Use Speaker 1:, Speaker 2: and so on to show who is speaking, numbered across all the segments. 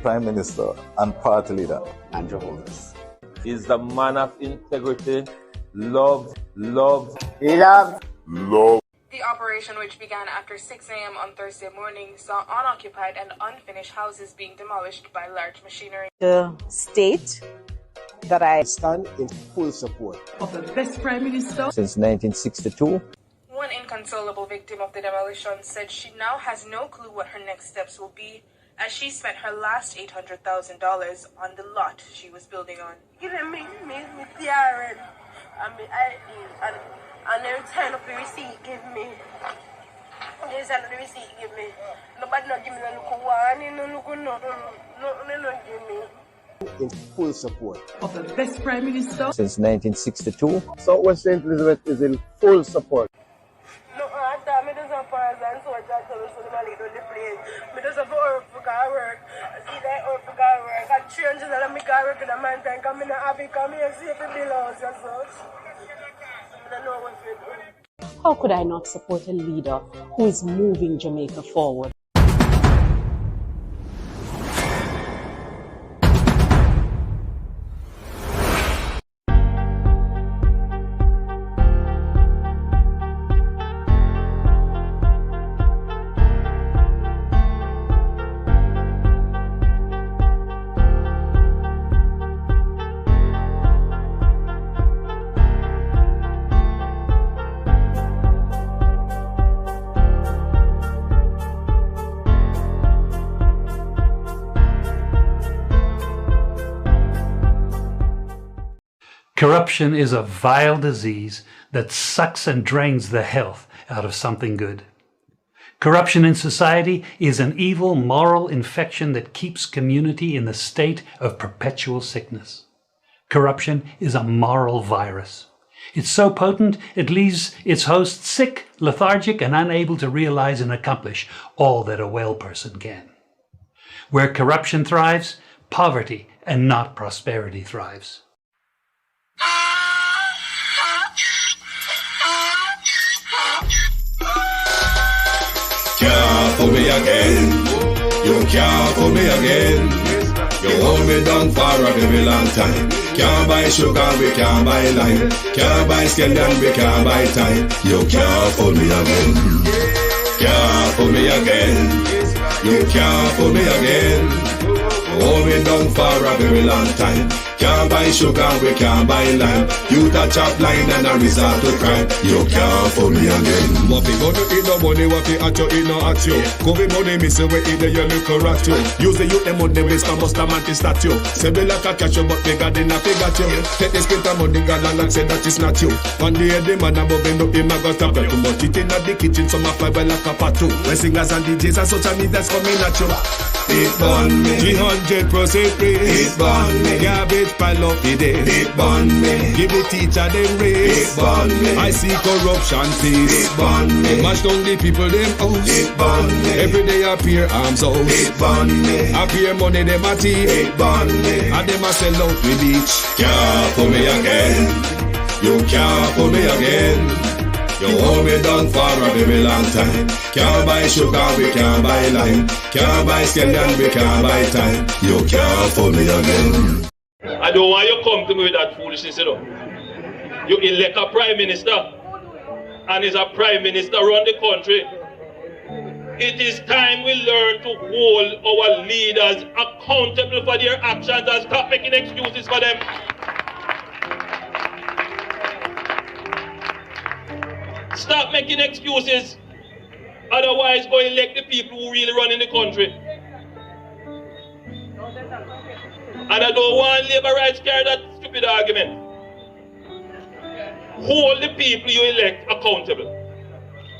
Speaker 1: Prime Minister and party leader
Speaker 2: Andrew Holness
Speaker 3: is the man of integrity, love.
Speaker 4: The operation, which began after 6 a.m. on Thursday morning, saw unoccupied and unfinished houses being demolished by large machinery.
Speaker 5: The state that I
Speaker 2: stand in full support
Speaker 5: of the best Prime Minister
Speaker 1: since 1962.
Speaker 4: One inconsolable victim of the demolition said she now has no clue what her next steps will be, as she spent her last $800,000 on the lot she was building on.
Speaker 6: Giving me TRN and my ID and they return up the receipt give me. They send the receipt give me. Nobody not give me no look one, no look nothing no give me.
Speaker 2: in full support
Speaker 5: of the best Prime Minister
Speaker 1: Since 1962.
Speaker 2: Southwest St. Elizabeth is in full support.
Speaker 6: No, I thought me just a pause and so I just tell us to lead on the plane. Me just have to work for work. I see that work for work. I change that I make work in a mountain. Come in a happy, come here, see if it belongs and such. I don't know what to do.
Speaker 7: How could I not support a leader who is moving Jamaica forward?
Speaker 8: Corruption is a vile disease that sucks and drains the health out of something good. Corruption in society is an evil moral infection that keeps community in the state of perpetual sickness. Corruption is a moral virus. It's so potent it leaves its host sick, lethargic, and unable to realize and accomplish all that a well person can. Where corruption thrives, poverty and not prosperity thrives.
Speaker 9: Can't fool me again. You can't fool me again. You hold me down for a very long time. Can't buy sugar, we can't buy lime. Can't buy scandal, we can't buy time. You can't fool me again. Can't fool me again. You can't fool me again. Hold me down for a very long time. Can't buy sugar, we can't buy lime. You that chop line and a resort to crime. You can't fool me again. What we gonna eat no money, what we at you, eat no at you. Covid money, miss away, eat the yellow correct you. Use the youth, the money, waste for most of the statue. Say be like a catch you, but we got enough, we got you. Take the spit of money, got and say that it's not you. One day the man above end up, him a got up. Too much eating at the kitchen, some a fly by like a patu. When singers and DJs and social media's coming at you. It burn me 300% raise. It burn me garbage pile up the day. It burn me give the teacher them raise. It burn me I see corruption please. It burn me mash down the people them house. It burn me every day appear arms out. It burn me appear money them a thief. It burn me and them a sell out with each. Can't fool me again. You can't fool me again. You hold me down for a very long time. Can't buy sugar, we can't buy lime. Can't buy scandal, we can't buy time. You can't fool me again.
Speaker 3: I don't want you to come to me with that foolishness, you know. You elect a prime minister, and is a prime minister run the country. It is time we learn to hold our leaders accountable for their actions and stop making excuses for them. Stop making excuses. Otherwise, go elect the people who really run in the country. And I don't want labor rights to carry that stupid argument. Hold the people you elect accountable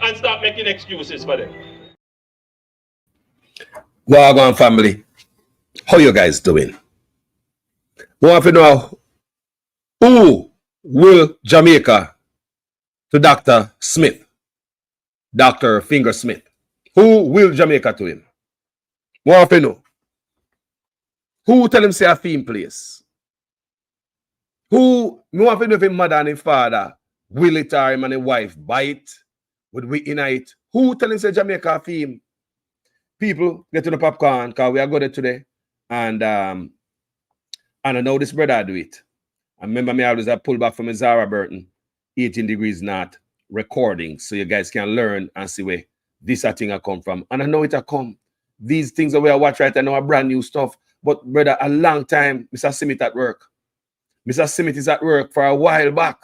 Speaker 3: and stop making excuses for them.
Speaker 9: Wagwan family, how you guys doing? We want to know who will Jamaica to Dr. Smith, Dr. Finger Smith. Who will Jamaica to him? We want to know. Who tell him say a theme place? Who, me want to know if his mother and his father will it or him and his wife buy it? Would we in it? Who tell him say Jamaica theme? People, get to the popcorn because we are good today.
Speaker 10: And I know this brother do it. I remember me always I pull back from a Zara Burton 18 degrees north recording so you guys can learn and see where this thing I come from. And I know it I come. These things that we are watch right now are brand new stuff. But brother, a long time, Mr. Simit at work. Mr. Simit is at work for a while back.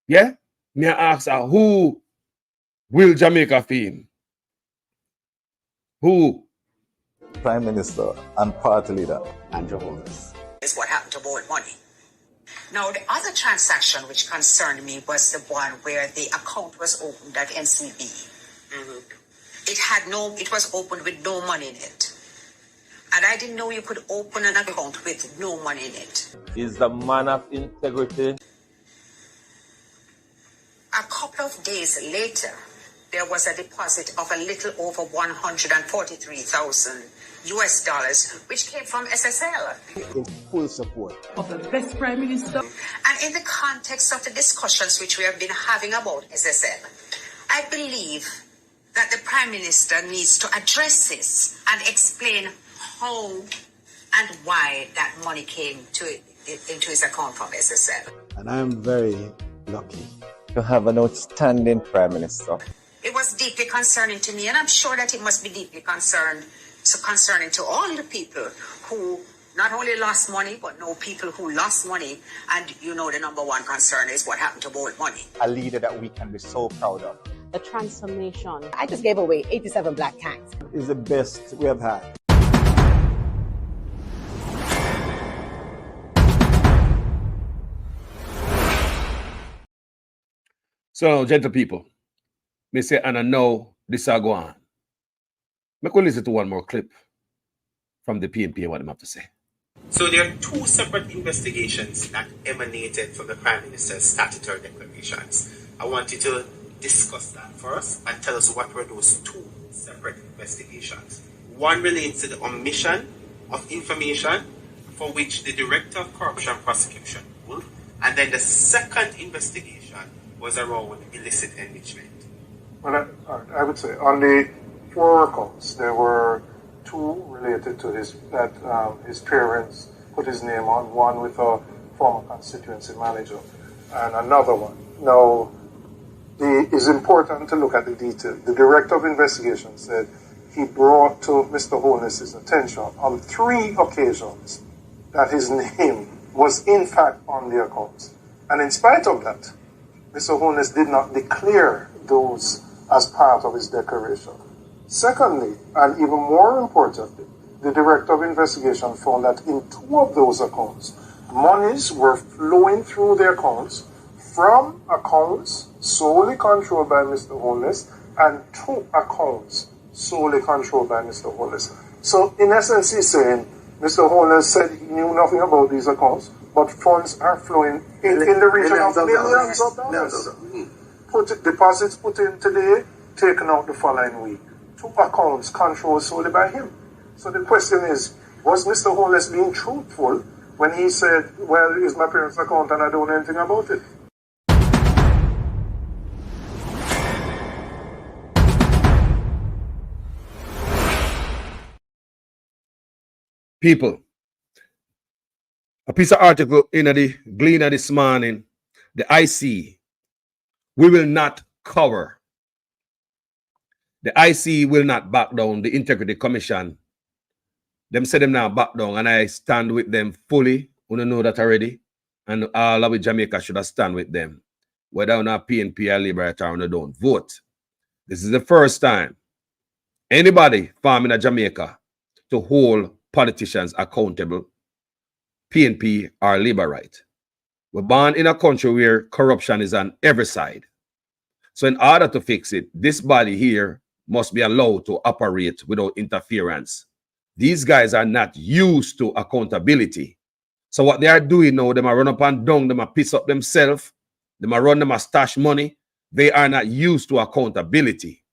Speaker 10: Yeah? Me I ask her, who will Jamaica fame? Who?
Speaker 1: Prime Minister and party leader.
Speaker 2: Andrew Holness.
Speaker 11: Is what happened to bold money. Now, the other transaction which concerned me was the one where the account was opened at NCB. Mm-hmm. It was opened with no money in it. And I didn't know you could open an account with no money in it.
Speaker 12: Is the man of integrity.
Speaker 11: A couple of days later, there was a deposit of a little over $143,000 US, which came from SSL.
Speaker 2: In full support
Speaker 5: of the best Prime Minister.
Speaker 11: And in the context of the discussions which we have been having about SSL, I believe that the Prime Minister needs to address this and explain how and why that money came into his account from SSL.
Speaker 2: And I am very lucky
Speaker 1: to have an outstanding Prime Minister.
Speaker 11: It was deeply concerning to me, and I'm sure that it must be deeply concerning to all the people who not only lost money, but know people who lost money. And you know the number one concern is what happened to bold money.
Speaker 13: A leader that we can be so proud of.
Speaker 7: The transformation.
Speaker 5: I just gave away 87 black tanks.
Speaker 2: Is the best we have had.
Speaker 10: So, gentle people, me say, and I know this will go on. Me could listen to one more clip from the PNP and what they have to say.
Speaker 14: So there are two separate investigations that emanated from the Prime Minister's statutory declarations. I want you to discuss that first and tell us what were those two separate investigations. One relates to the omission of information for which the Director of Corruption Prosecution ruled, and then the second investigation was around illicit enrichment.
Speaker 15: Well, I would say on the 4 accounts, there were 2 related to his parents put his name on, one with a former constituency manager, and another one. Now, it's important to look at the detail. The Director of Investigation said he brought to Mr. Holness's attention on 3 occasions that his name was in fact on the accounts. And in spite of that, Mr. Holness did not declare those as part of his declaration. Secondly, and even more importantly, the Director of Investigation found that in 2 of those accounts, monies were flowing through the accounts from accounts solely controlled by Mr. Holness and 2 accounts solely controlled by Mr. Holness. So, in essence, he's saying Mr. Holness said he knew nothing about these accounts, but funds are flowing in the region of millions of dollars. Deposits put in today, taken out the following week. 2 accounts controlled solely by him. So the question is, was Mr. Holness being truthful when he said, well, it's my parents' account and I don't know anything about it?
Speaker 10: People, a piece of article in the Gleaner this morning, the IC, we will not cover. The IC will not back down. The Integrity Commission, them say them now back down, and I stand with them fully. You know that already. And all of Jamaica should have stand with them. Whether or not PNP or Liberty or don't vote. This is the first time anybody farming in Jamaica to hold politicians accountable, PNP or Labour right. We're born in a country where corruption is on every side. So in order to fix it, this body here must be allowed to operate without interference. These guys are not used to accountability. So what they are doing now, they might run up and down, they might piss up themselves, they might run them a stash money. They are not used to accountability.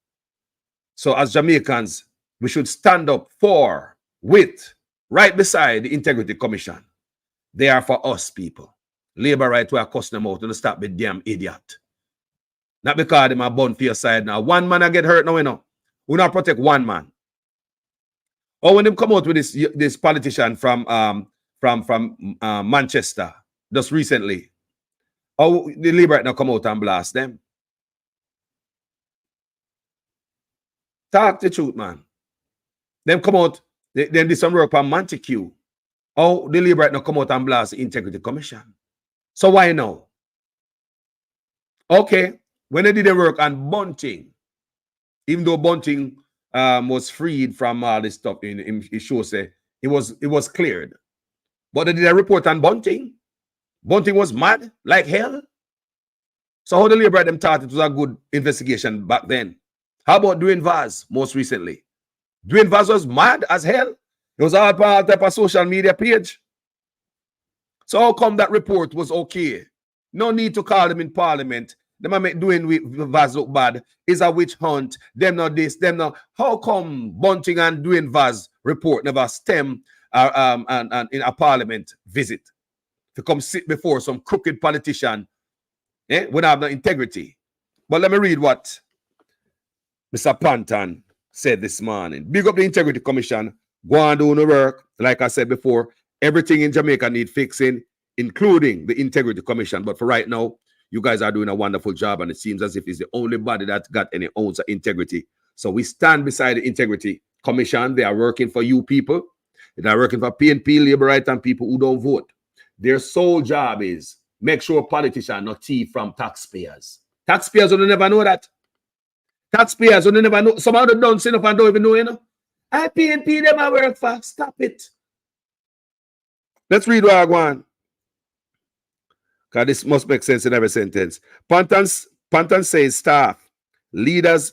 Speaker 10: So as Jamaicans, we should stand up for, with, right beside the Integrity Commission. They are for us people. Labour right to cuss them out and stop being damn idiot. Not because they are born for your side now. One man I get hurt now, you know. We not protect one man. Or when them come out with this politician from Manchester just recently, how the Labour now come out and blast them? Talk the truth, man. Them come out, them did some work on Montague. How the Labour now come out and blast the Integrity Commission? So why now? Okay, when they did the work on Bunting, even though Bunting was freed from all this stuff, it shows it was cleared. But they did a report on Bunting. Bunting was mad like hell. So how the Labour them thought it was a good investigation back then? How about Dwayne Vaz most recently? Dwayne Vaz was mad as hell. It was all part of a social media page. So how come that report was okay? No need to call them in parliament. Them a make Dwayne Vaz look bad. It's a witch hunt. Them not this, them not. How come Bunting and Dwayne Vaz report never stem and in a parliament visit to come sit before some crooked politician when I have no integrity? But let me read what Mr. Panton said this morning. Big up the Integrity Commission. Go and do the work. Like I said before, everything in Jamaica need fixing, including the Integrity Commission. But for right now, you guys are doing a wonderful job, and it seems as if it's the only body that got any ounce of integrity. So we stand beside the Integrity Commission. They are working for you people. They are working for PNP, Labour Right, and people who don't vote. Their sole job is make sure politicians not thief from taxpayers. Taxpayers will never know that. Taxpayers will never know. Some of them don't sit up and don't even know, you know. I PNP them I work for. Stop it. Let's read what I want. Because this must make sense in every sentence. Panton says staff, leaders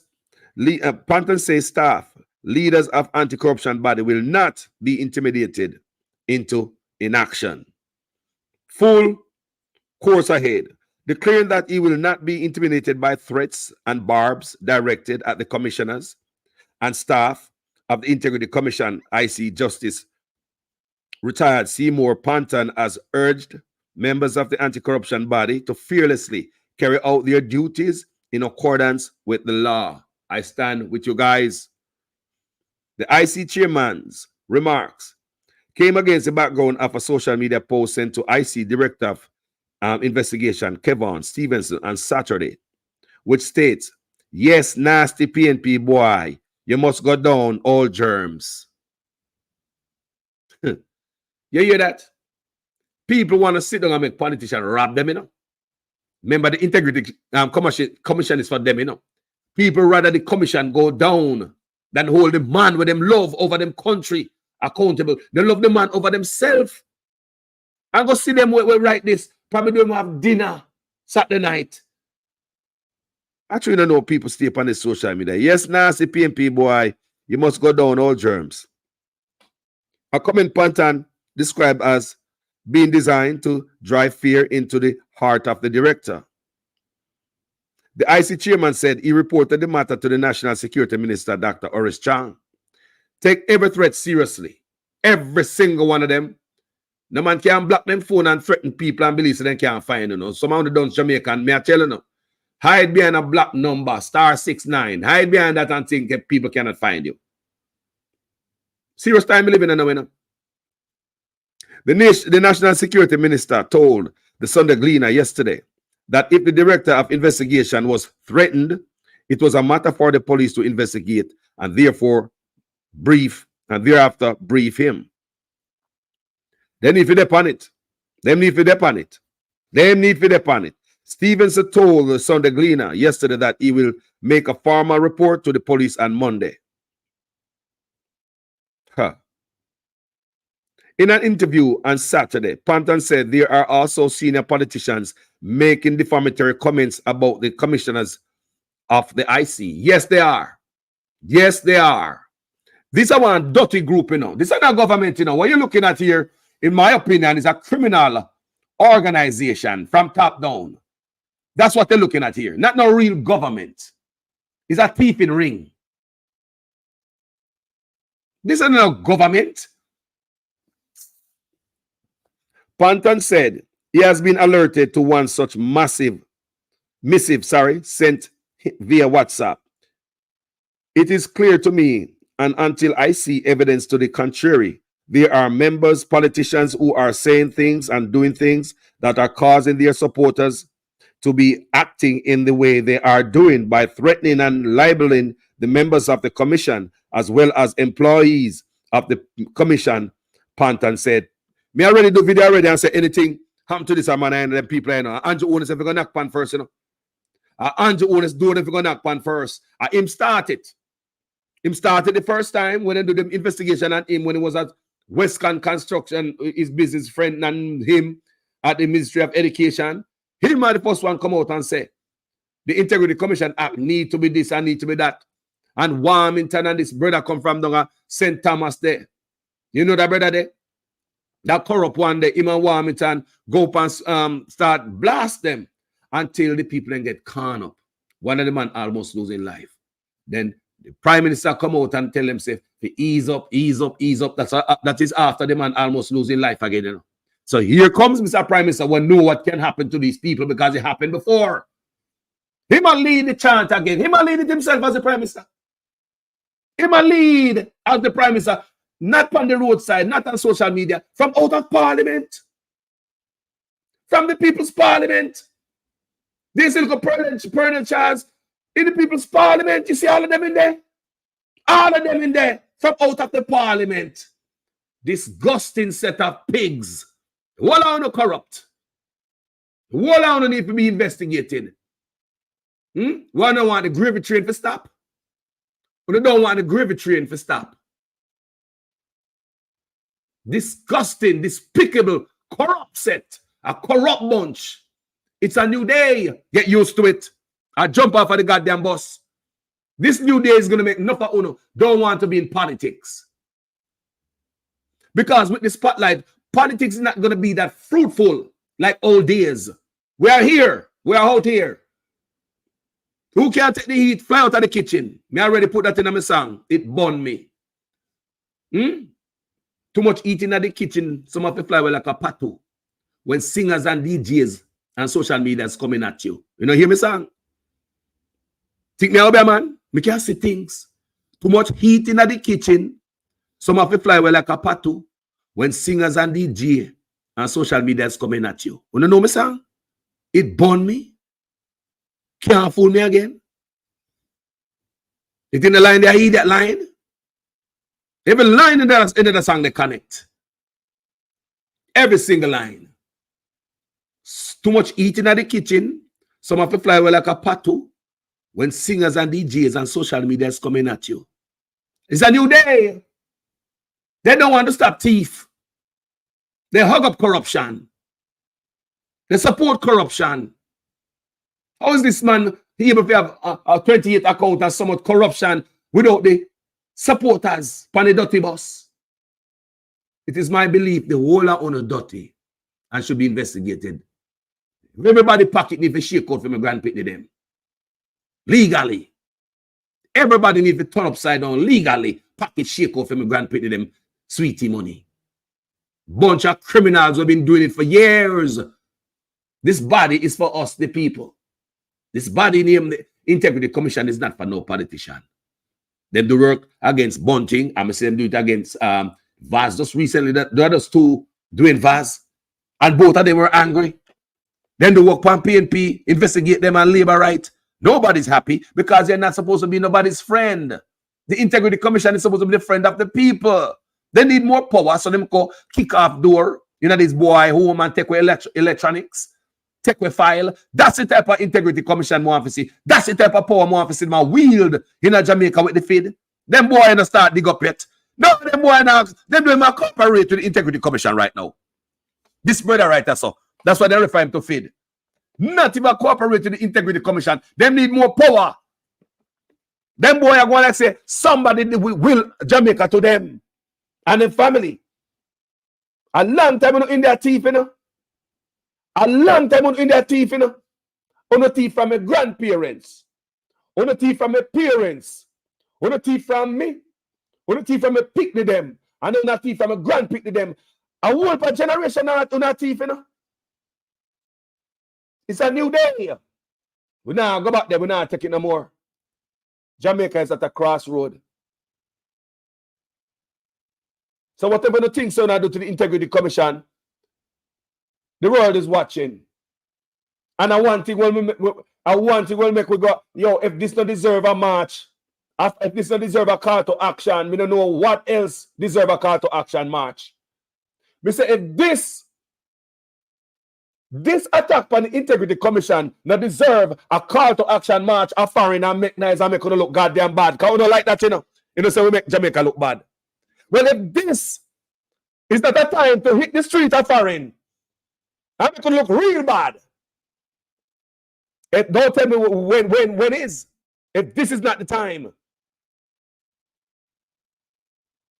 Speaker 10: of anti-corruption body will not be intimidated into inaction. Full course ahead, declaring that he will not be intimidated by threats and barbs directed at the commissioners and staff of the Integrity Commission. IC Justice retired Seymour Panton has urged members of the anti-corruption body to fearlessly carry out their duties in accordance with the law. I stand with you guys. The IC chairman's remarks came against the background of a social media post sent to IC Director of Investigation Kevon Stevenson on Saturday, which states, "Yes, nasty PNP boy, you must go down all germs." You hear that? People want to sit down and make politicians rob them, you know. Remember, the Integrity Commission is for them, you know. People rather the commission go down than hold the man with them love over them country accountable. They love the man over themselves. And go see them we write this. Probably them have dinner Saturday night. Actually, don't know people stay up on the social media. Yes, nasty PNP boy, you must go down all germs. A comment Panton described as being designed to drive fear into the heart of the director. The IC chairman said he reported the matter to the National Security Minister, Dr. Horace Chang. Take every threat seriously. Every single one of them. No man can block them phone and threaten people and believe so they can't find you. Know. Some of the done Jamaican, may I tell you now. Hide behind a black number, *69. Hide behind that and think that people cannot find you. Serious time we living in now, you know. The National Security Minister told the Sunday Gleaner yesterday that if the Director of Investigation was threatened, it was a matter for the police to investigate and thereafter brief him. They need to depend on it. Stevenson told the Sunday Gleaner yesterday that he will make a formal report to the police on Monday. In an interview on Saturday, Panton said there are also senior politicians making defamatory comments about the commissioners of the IC. Yes, they are. Yes, they are. This is one dirty group, you know. This is not government, you know. What you're looking at here, in my opinion, is a criminal organization from top down. That's what they're looking at here. Not no real government. It's a thieving ring. This is not government. Panton said he has been alerted to one such missive sent via WhatsApp. It is clear to me and until I see evidence to the contrary, there are members, politicians who are saying things and doing things that are causing their supporters to be acting in the way they are doing by threatening and libeling the members of the commission as well as employees of the commission. Panton said, me already do video already and say anything happen to this man and them people, you know. Andrew Onis if you're gonna knock pan first, you know. Andrew Onis do it if you're gonna knock pan first. Him started. Him started the first time when they do the investigation on him when he was at Westcon Construction, his business friend and him at the Ministry of Education. Him might the first one come out and say the Integrity Commission Act need to be this and need to be that. And Warmington and this brother come from down St. Thomas there. You know that brother there? That corrupt one there, him and Warmington go up and start blast them until the people then get calm up. One of the man almost losing life. Then the Prime Minister come out and tell himself to ease up, ease up, ease up. That is after the man almost losing life again, you know. So here comes Mr. Prime Minister who know what can happen to these people because it happened before. He might lead the chant again. He might lead it himself as the Prime Minister. He might lead as the Prime Minister, not on the roadside, not on social media, from out of Parliament. From the People's Parliament. This little perennial chance in the People's Parliament. You see all of them in there? All of them in there from out of the Parliament. Disgusting set of pigs. What are no corrupt? What are no need to be investigated? One don't want the gravy train to stop. But they don't want the gravy train to stop. Disgusting, despicable, corrupt set. A corrupt bunch. It's a new day. Get used to it. I jump off of the goddamn bus. This new day is going to make enough of uno don't want to be in politics. Because with the spotlight, politics is not going to be that fruitful like old days. We are here. We are out here. Who can't take the heat? Fly out of the kitchen. Me already put that in my song. It burned me. Too much eating at the kitchen. Some of the fly like a patu. When singers and DJs and social media is coming at you. You know, hear me song? Think me out there, man. Me can't see things. Too much heat in the kitchen. Some of the fly like a patu. When singers and DJ and social media is coming at you. You know me song? It burned me. Can't fool me again. It's in the line there, I hear that line. Every line in the song they connect. Every single line. Too much eating at the kitchen. Some of the fly away like a patu. When singers and DJs and social media is coming at you. It's a new day. They don't want to stop thief. They hug up corruption. They support corruption. How is this man able to have a 28 account and so much corruption without the supporters on the dirty bus? It is my belief the whole are on a dirty and should be investigated. If everybody pocket need to shake out for my grandpitney them. Legally. Everybody need to turn upside down legally. Pocket shake out for my grandpitney them sweetie money. Bunch of criminals who have been doing it for years. This body is for us, the people. This body named the Integrity Commission is not for no politician. They do work against Bunting. I'm saying do it against Vaz. Just recently, the others two doing Vaz. And both of them were angry. Then they work on PNP, investigate them and labor right. Nobody's happy because they're not supposed to be nobody's friend. The Integrity Commission is supposed to be the friend of the people. They need more power, so them go kick off door. You know, this boy home and take away electronics. Take away file. That's the type of Integrity Commission more to see. That's the type of power more to see my wield in Jamaica with the feed. Them boy ain't start dig up yet. No, them boy now, them doing my cooperate with the Integrity Commission right now. This brother right there, so. That's why they refer him to feed. Not even cooperate with the Integrity Commission. Them need more power. Them boy are going to say, somebody will Jamaica to them and their family. A long time in their teeth, you know. A long time in their teeth, you know. On the teeth from my grandparents. On the teeth from my parents. On the teeth from me. On the teeth from my pickney them. And on the teeth from my grandpickney them. A whole generation on the teeth, you know. It's a new day. We now go back there. We not take it no more. Jamaica is at a crossroad. So whatever the things so I do to the Integrity Commission, the world is watching. And I want thing will make we go, yo, if this don't deserve a march, if this don't deserve a call to action, we don't know what else deserve a call to action march. We say if this attack on the Integrity Commission not deserve a call to action march, a foreign and make nice and make it look goddamn bad. Because we don't like that, you know. You know, so we make Jamaica look bad. Well, if this is not a time to hit the street of foreign and make it look real bad, don't tell me when is. If this is not the time,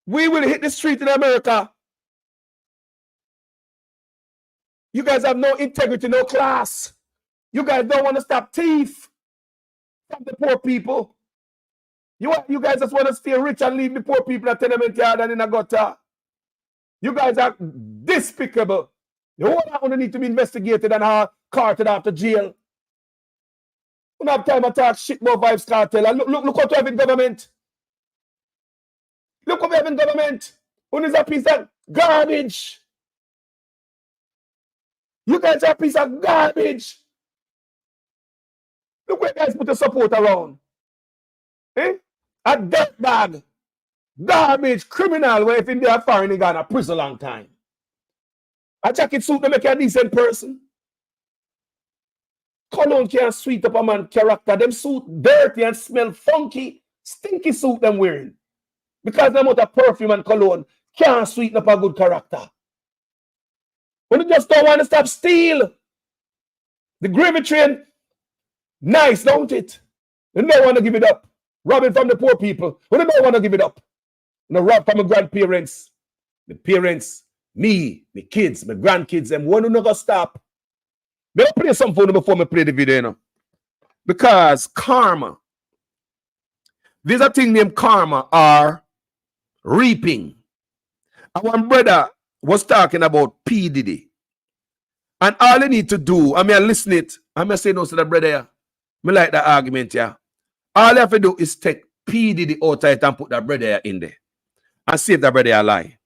Speaker 10: we will hit the street in America. You guys have no integrity, no class. You guys don't want to stop thief from the poor people. You guys just want to stay rich and leave the poor people at tenement yard and in a gutter. You guys are despicable. The whole one need to be investigated and carted out to jail. We don't have time to talk shit about Vibes Cartel. And look what we have in government. Look what we have in government. Who is a piece of garbage? You guys are a piece of garbage. Look where you guys put the support around. Eh? A death bag. Garbage, criminal, where if in there foreign, they got a prison long time. A jacket suit to make you a decent person. Cologne can't sweet up a man's character. Them suit dirty and smell funky. Stinky suit them wearing. Because them out of perfume and cologne can't sweeten up a good character. When you just don't want to stop steal. The gravy train, nice, don't it? You don't want to give it up. Robbing from the poor people. You don't want to give it up. You know, rob from my grandparents. The parents, me, my kids, my grandkids, them one who never stop. Let me play some phone before I play the video, you know. Because karma, there's a thing named karma or reaping. And one brother was talking about P. Diddy. And all you need to do, I mean, listen it. I mean, say no to the brother here. I like that argument, yeah. All you have to do is take P. Diddy out of it and put that brother in there. And see if that brother alive.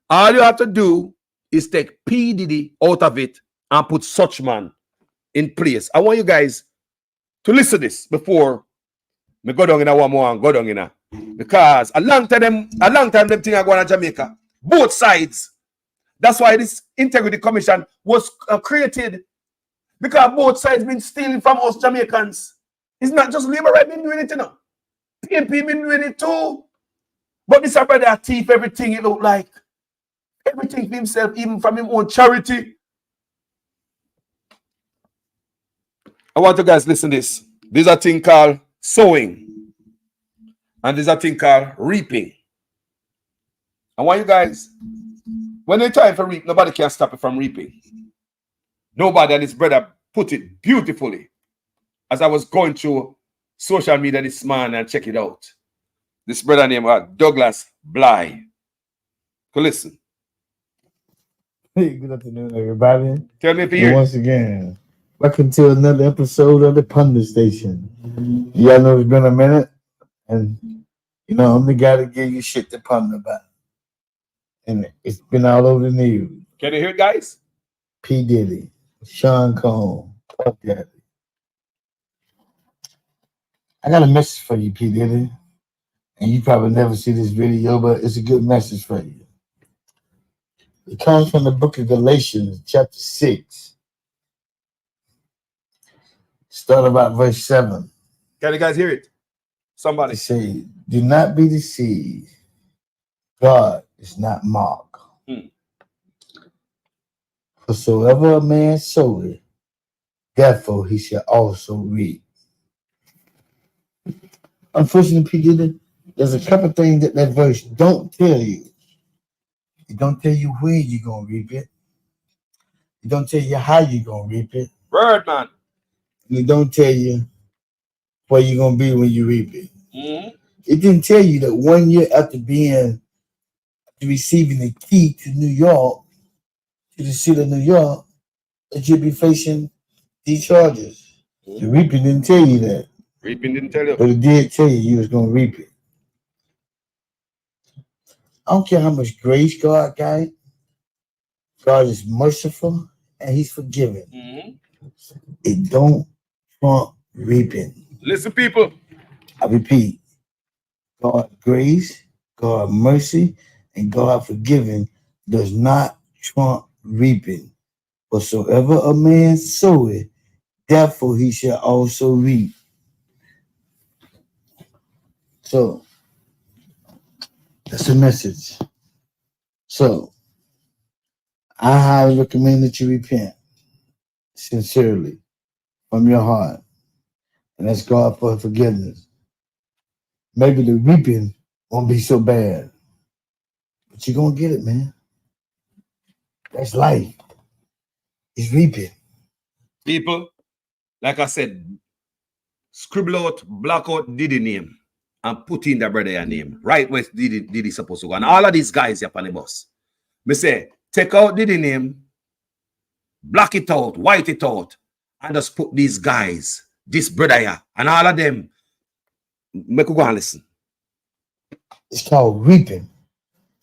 Speaker 10: All you have to do is take P. Diddy out of it and put such man in place. I want you guys to listen to this before me go down in a one more and go down in a. Because a long time them thing are going to Jamaica. Both sides. That's why this Integrity Commission was created. Because both sides been stealing from us Jamaicans. It's not just Labour right been doing it, you know. PNP been doing it too. But this brother a thief everything it look like. Everything for himself, even from his own charity. I want you guys to listen to this. There's a thing called sowing. And there's a thing called reaping. I want you guys, when it's time for reap, nobody can stop it from reaping. Nobody, and his brother put it beautifully. As I was going through social media this morning and check it out. This brother named Douglas Bly. Go listen.
Speaker 16: Hey, good afternoon, everybody.
Speaker 10: Tell me if you hear.
Speaker 16: Once again, welcome to another episode of the Pundit Station. Y'all know it's been a minute, and you know I'm the guy to give you shit to pundit about. And it's been all over the news.
Speaker 10: Can you hear it, guys?
Speaker 16: P. Diddy, Sean Combs, Puff Daddy. I got a message for you, P. Diddy. And you probably never see this video, but it's a good message for you. It comes from the book of Galatians, chapter 6. Start about verse 7.
Speaker 10: Can you guys hear it? Somebody
Speaker 16: say, do not be deceived. God is not mocked. For soever a man soweth, therefore he shall also reap. Unfortunately, P. Diddy, there's a couple things that verse don't tell you. It don't tell you when you're going to reap it. It don't tell you how you're going to reap it.
Speaker 10: Word, man.
Speaker 16: And it don't tell you where you're going to be when you reap it.
Speaker 10: Mm-hmm.
Speaker 16: It didn't tell you that 1 year after receiving the key to New York, to the city of New York, that you'll be facing these charges. The reaping didn't tell you that.
Speaker 10: Reaping didn't tell you.
Speaker 16: But it did tell you was going to reap it. I don't care how much grace God got. God is merciful and He's forgiving. It don't trump reaping.
Speaker 10: Listen, people.
Speaker 16: I repeat, God grace, God mercy, and God forgiving does not trump reaping. Whatsoever a man soweth, therefore he shall also reap. So that's the message. So I highly recommend that you repent sincerely from your heart and ask God for forgiveness. Maybe the reaping won't be so bad, but you're gonna get it, man. That's life. It's reaping.
Speaker 10: People, like I said, scribble out, block out Diddy name and put in the brother name. Right where Diddy supposed to go. And all of these guys here on the bus. Me say, take out Diddy name, black it out, white it out, and just put these guys, this brother here, and all of them. Make you go and listen.
Speaker 16: It's called reaping.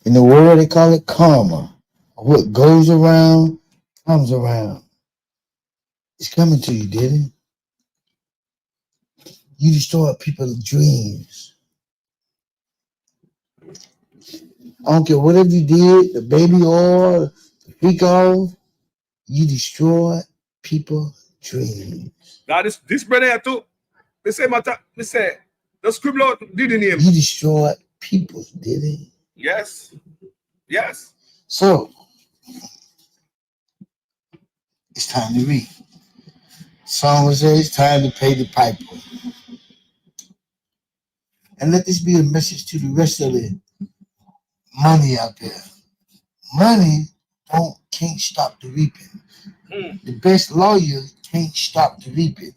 Speaker 16: In the world, they call it karma. What goes around comes around. It's coming to you, Diddy. You destroy people's dreams. I don't care whatever you did, the baby oil, the freak oil, you destroy people's dreams.
Speaker 10: Now this brother here too. They say matter. They say the scribble out Diddy name.
Speaker 16: You destroy people's, Diddy.
Speaker 10: Yes. Yes.
Speaker 16: So it's time to reap. Song was say it's time to pay the piper. And let this be a message to the rest of the money out there. Money can't stop the reaping. The best lawyer can't stop the reaping.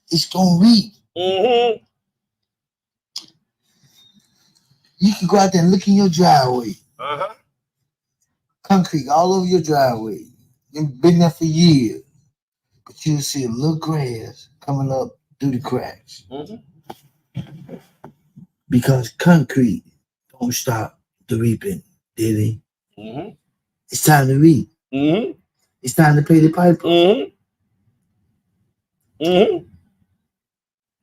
Speaker 16: It's gonna reap. You can go out there and look in your driveway. Concrete all over your driveway. You've been there for years. But you'll see a little grass coming up through the cracks. Because concrete don't stop the reaping, did he? It's time to reap. It's time to pay the piper. And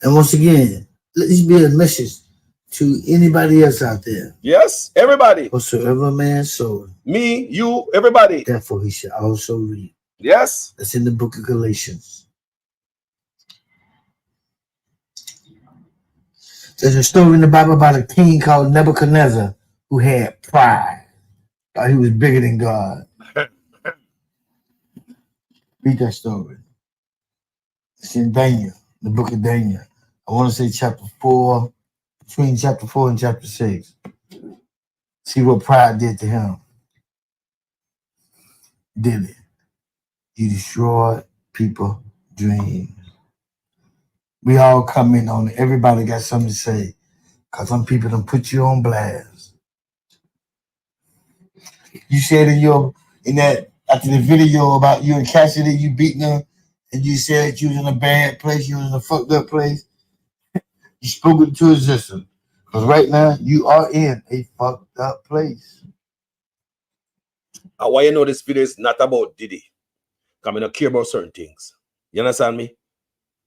Speaker 16: once again, let this be a message to anybody else out there.
Speaker 10: Yes, everybody.
Speaker 16: Whatsoever a man soweth,
Speaker 10: me, you, everybody.
Speaker 16: Therefore he shall also reap.
Speaker 10: Yes.
Speaker 16: That's in the book of Galatians. There's a story in the Bible about a king called Nebuchadnezzar who had pride. Thought he was bigger than God. Read that story. It's in Daniel, the book of Daniel. I want to say chapter 4, between chapter 4 and chapter 6. See what pride did to him. Did it? You destroyed people's dreams. We all come in on it. Everybody got something to say. Because some people done put you on blast. You said after the video about you and Cassidy, you beating her, and you said you was in a bad place, you was in a fucked up place. You spoke it into existence. Because right now, you are in a fucked up place.
Speaker 10: And why you know this video is not about Diddy. Because I don't care about certain things. You understand me?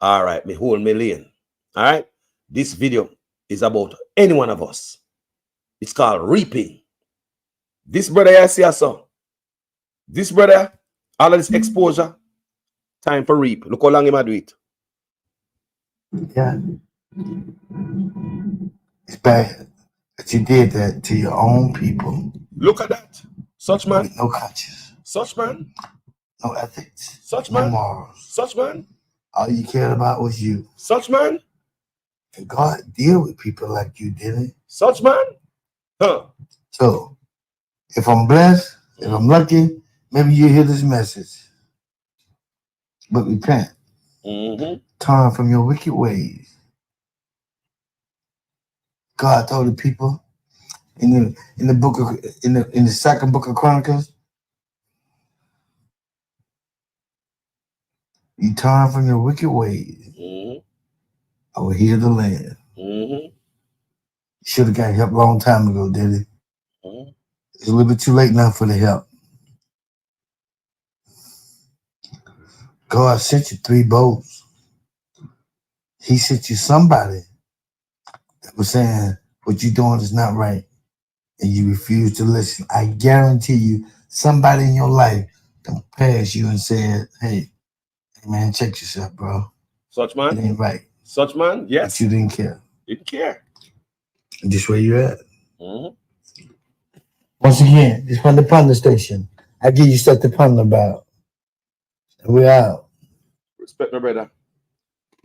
Speaker 10: All right, me whole million. All right? This video is about any one of us. It's called reaping. This brother I see us. This brother, all of this exposure, time for reap. Look how long he might do it.
Speaker 16: Yeah. It's bad that you did that to your own people.
Speaker 10: Look at that. Such man.
Speaker 16: With no conscience.
Speaker 10: Such man.
Speaker 16: No ethics.
Speaker 10: Such
Speaker 16: no
Speaker 10: man.
Speaker 16: morals.
Speaker 10: Such man.
Speaker 16: All you cared about was you.
Speaker 10: Such man.
Speaker 16: And God deal with people like you, didn't he?
Speaker 10: Such man. Huh.
Speaker 16: So, if I'm blessed, if I'm lucky, maybe you hear this message. But repent. Turn from your wicked ways. God told the people in the book of in the second book of Chronicles, you turn from your wicked ways. I will heal the land. Should have got help a long time ago, did he? It's a little bit too late now for the help. God sent you 3 boats. He sent you somebody that was saying what you're doing is not right, and you refuse to listen. I guarantee you, somebody in your life come past you and said, "Hey, man, check yourself, bro.
Speaker 10: Such man?
Speaker 16: It ain't right."
Speaker 10: Such man? Yes.
Speaker 16: But you didn't care.
Speaker 10: Didn't care.
Speaker 16: Just where you're at. Once again, this from the Ponder Station. I give you stuff to ponder about. And we're out.
Speaker 10: Respect my brother.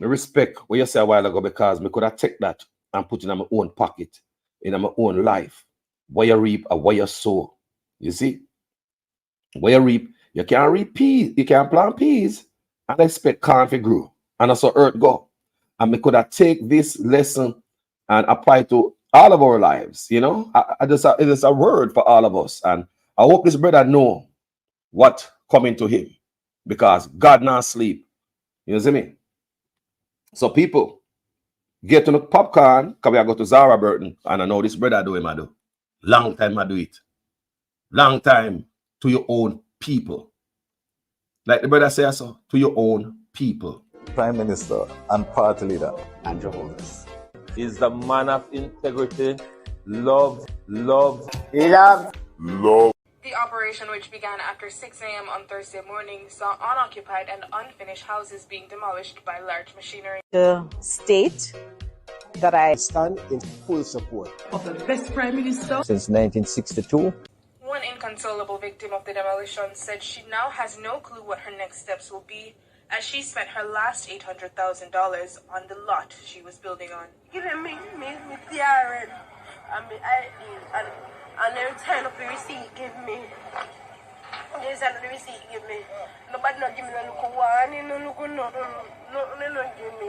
Speaker 10: I respect what you said a while ago, because I could have taken that and put it in my own pocket, in my own life. What you reap or what you sow. You see? What you reap, you can't reap peas, you can't plant peas and expect corn to grow. And that's how earth go. And we could have take this lesson and apply to all of our lives. You know, it is a word for all of us. And I hope this brother know what coming to him, because God not sleep. You see me? So people, get to the popcorn, because we are going to Zara Burton, and I know this brother do him, I do. Long time I do it. Long time to your own people. Like the brother says, so, to your own people.
Speaker 1: Prime Minister and Party Leader
Speaker 13: Andrew Holness
Speaker 12: is the man of integrity, love.
Speaker 4: The operation, which began after 6 a.m. on Thursday morning, saw unoccupied and unfinished houses being demolished by large machinery.
Speaker 5: The state that I
Speaker 2: stand in full support
Speaker 5: of the best Prime Minister
Speaker 1: since 1962.
Speaker 4: One inconsolable victim of the demolition said she now has no clue what her next steps will be, as she spent her last $800,000 on the lot she was building on.
Speaker 6: Give me TRN and my ID and then turn up the receipt, give me. They send the receipt, give me. Nobody not give me no look one, no look no give me.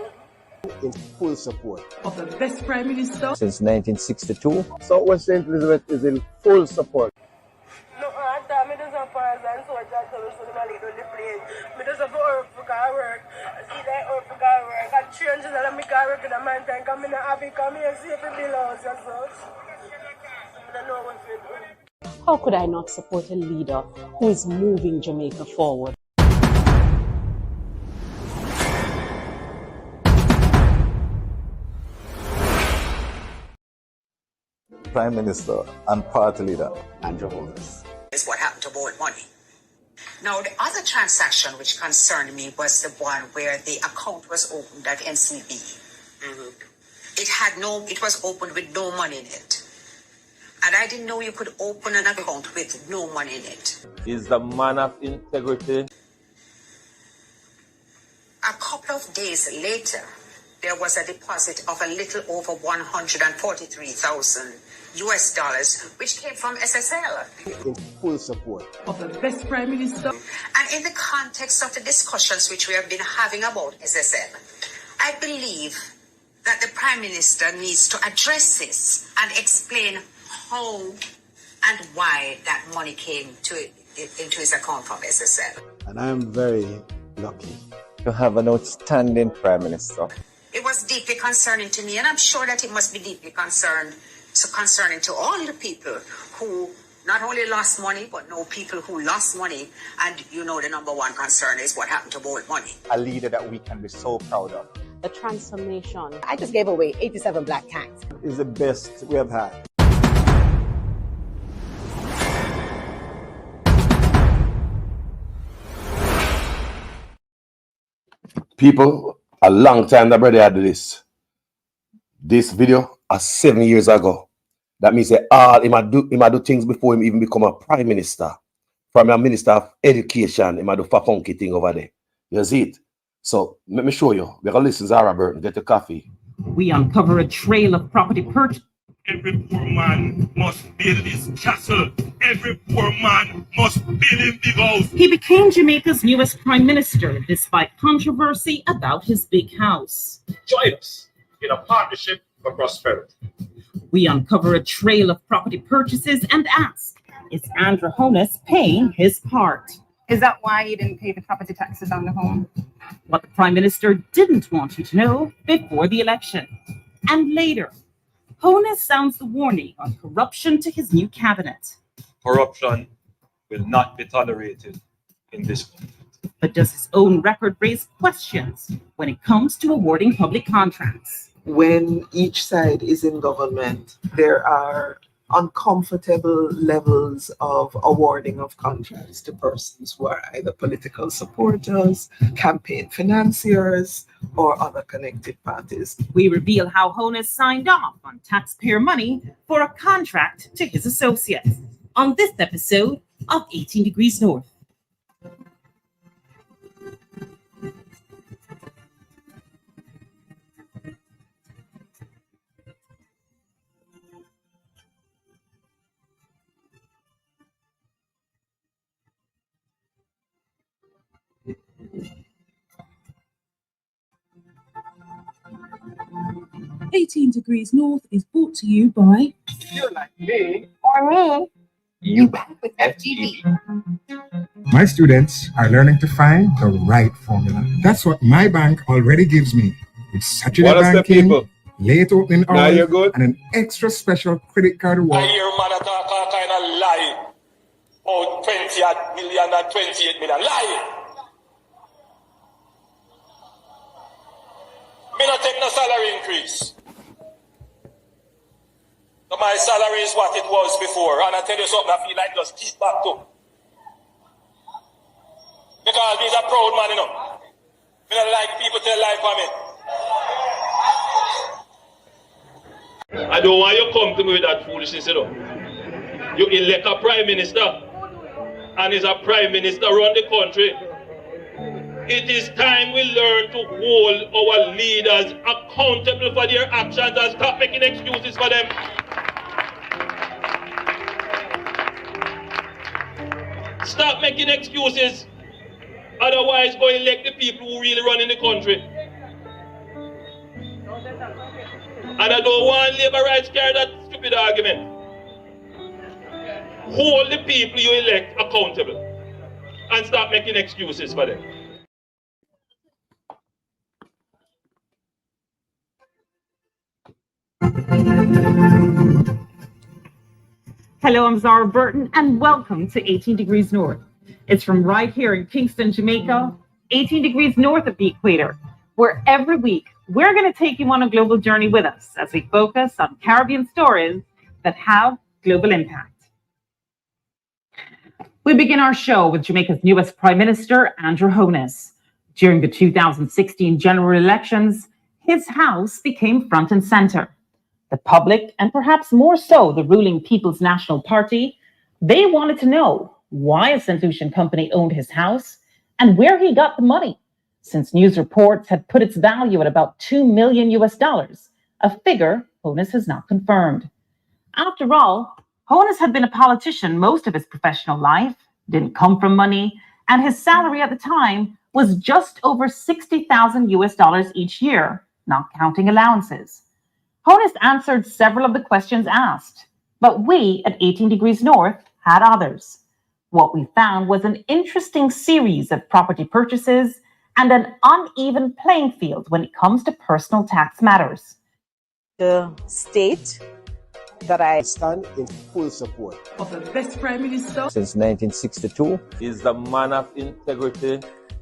Speaker 2: in full support
Speaker 5: of the best Prime Minister
Speaker 1: since 1962.
Speaker 2: Southwest St. Elizabeth is in full support.
Speaker 6: No, I thought me just have fires and so I just tell us to the on the plane. Me just have to work for car work. I see that work for car work. I change and let me car work in a man time. Come in a happy, come here, see if it belongs and such. I don't know what to do.
Speaker 7: How could I not support a leader who is moving Jamaica forward?
Speaker 1: Prime Minister and Party Leader
Speaker 13: Andrew Holness
Speaker 11: is what happened to borrowed money. Now, the other transaction which concerned me was the one where the account was opened at NCB. It was opened with no money in it. And I didn't know you could open an account with no money in it.
Speaker 12: Is the man of integrity.
Speaker 11: A couple of days later, there was a deposit of a little over $143,000 US, which came from SSL.
Speaker 2: In full support
Speaker 5: of the best Prime Minister.
Speaker 11: And in the context of the discussions which we have been having about SSL, I believe that the Prime Minister needs to address this and explain how and why that money came into his account from SSL.
Speaker 2: And I am very lucky
Speaker 1: to have an outstanding Prime Minister.
Speaker 11: It was deeply concerning to me, and I'm sure that it must be deeply concerning to all the people who not only lost money, but know people who lost money. And you know the number one concern is what happened to borrowed money.
Speaker 13: A leader that we can be so proud of.
Speaker 7: The transformation.
Speaker 5: I just gave away 87 black cats.
Speaker 2: Is the best we have had.
Speaker 10: People, a long time that brother had this video 7 years ago. That means that he might do things before him even become a prime minister. From a minister of education, he might do a funky thing over there. You see it? So let me show you. We're gonna listen to Zara Burton, get a coffee.
Speaker 17: We uncover a trail of property purchase.
Speaker 9: Every poor man must build his castle. Every poor man must build him big house.
Speaker 17: He became Jamaica's newest prime minister despite controversy about his big house.
Speaker 3: Join us in a partnership for prosperity.
Speaker 17: We uncover a trail of property purchases and ask, is Andrew Holness paying his part?
Speaker 18: Is that why you didn't pay the property taxes on the home?
Speaker 17: What the prime minister didn't want you to know before the election. And later, Honus sounds the warning on corruption to his new cabinet.
Speaker 19: Corruption will not be tolerated in this country.
Speaker 17: But does his own record raise questions when it comes to awarding public contracts?
Speaker 20: When each side is in government, there are uncomfortable levels of awarding of contracts to persons who are either political supporters, campaign financiers, or other connected parties.
Speaker 17: We reveal how Honus signed off on taxpayer money for a contract to his associates on this episode of 18 Degrees North.
Speaker 5: "18 Degrees North" is brought to you by
Speaker 20: You're like me.
Speaker 18: Or me.
Speaker 20: You back with FGB.
Speaker 21: My students are learning to find the right formula. That's what my bank already gives me. With Saturday
Speaker 10: What else the
Speaker 21: banking,
Speaker 10: people?
Speaker 21: late opening
Speaker 10: Now
Speaker 21: hours,
Speaker 10: you're good?
Speaker 21: and an extra special credit card
Speaker 3: I
Speaker 21: reward.
Speaker 3: hear man talk all kind of lie. Oh, 20 million and 28 million. Lie. Me not take no salary increase. So my salary is what it was before. And I tell you something, I feel like just keep back to. Because these are proud man, you know. Me not like people tell lie for me. I don't want you to come to me with that foolishness, you know. You elect a prime minister, and is a prime minister run the country. It is time we learn to hold our leaders accountable for their actions and stop making excuses for them. Stop making excuses. Otherwise, go elect the people who really run in the country. And I don't want labor rights carry that stupid argument. Hold the people you elect accountable and stop making excuses for them.
Speaker 17: Hello, I'm Zara Burton, and welcome to 18 Degrees North. It's from right here in Kingston, Jamaica, 18 degrees north of the equator, where every week we're going to take you on a global journey with us as we focus on Caribbean stories that have global impact. We begin our show with Jamaica's newest Prime Minister, Andrew Honus. During the 2016 general elections, his house became front and center. The public, and perhaps more so the ruling People's National Party, they wanted to know why a St. Lucian company owned his house and where he got the money, since news reports had put its value at about $2 million, a figure Honus has not confirmed. After all, Honus had been a politician most of his professional life, didn't come from money, and his salary at the time was just over $60,000 each year, not counting allowances. Honus answered several of the questions asked, but we at 18 Degrees North had others. What we found was an interesting series of property purchases and an uneven playing field when it comes to personal tax matters.
Speaker 5: The state that I
Speaker 2: stand in full support
Speaker 5: of the best Prime Minister
Speaker 1: Since 1962.
Speaker 12: Is the man of integrity,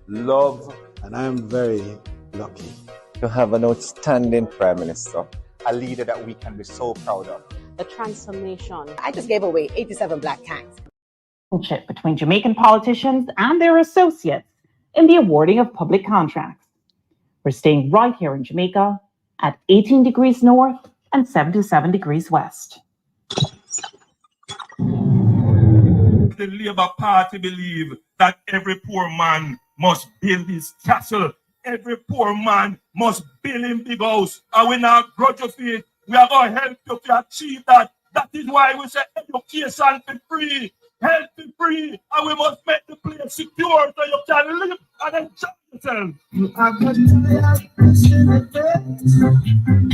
Speaker 12: love,
Speaker 2: and I am very lucky
Speaker 1: to have an outstanding Prime Minister.
Speaker 13: A leader that we can be so proud of.
Speaker 5: the transformation. I just gave away 87 black cats.
Speaker 17: Between Jamaican politicians and their associates in the awarding of public contracts. We're staying right here in Jamaica at 18 degrees north and 77 degrees west.
Speaker 19: The Labour Party believe that every poor man must build his castle. Every poor man must build him big house. And we not grudge of it. We are going to help you to achieve that. That is why we say education be free, health be free, and we must make the place secure so you can live and enjoy yourself.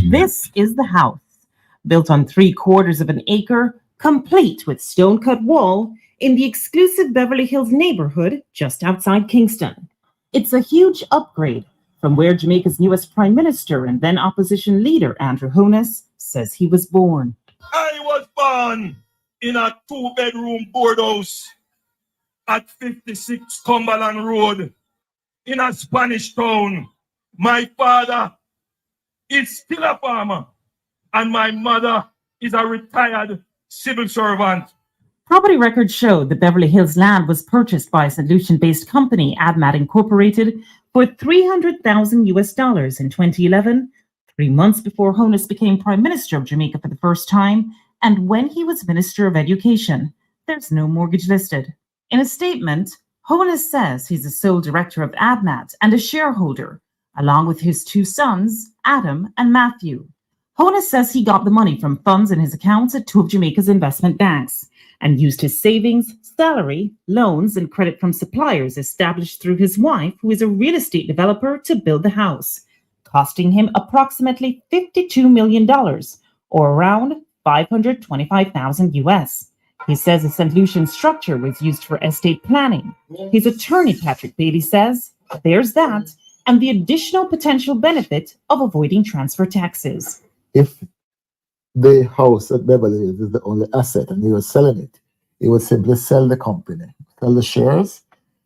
Speaker 17: This is the house, built on 3/4 of an acre, complete with stone-cut wall in the exclusive Beverly Hills neighborhood just outside Kingston. It's a huge upgrade from where Jamaica's newest Prime Minister and then opposition leader Andrew Honus says he was born.
Speaker 19: I was born in a 2-bedroom board house at 56 Cumberland Road in a Spanish town. My father is still a farmer and my mother is a retired civil servant.
Speaker 17: Property records showed that Beverly Hills land was purchased by a St. Lucian-based company, AdMat Incorporated, for $300,000 in 2011, 3 months before Honus became Prime Minister of Jamaica for the first time, and when he was Minister of Education. There's no mortgage listed. In a statement, Honus says he's the sole director of AdMat and a shareholder, along with his 2 sons, Adam and Matthew. Honus says he got the money from funds in his accounts at 2 of Jamaica's investment banks and used his savings, salary, loans, and credit from suppliers established through his wife, who is a real estate developer, to build the house, costing him approximately $52 million, or around $525,000 US. He says the St. Lucian structure was used for estate planning. His attorney, Patrick Bailey, says there's that, and the additional potential benefit of avoiding transfer taxes.
Speaker 16: If the house at Beverly Hills is the only asset and he was selling it, he would simply sell the company, sell the shares.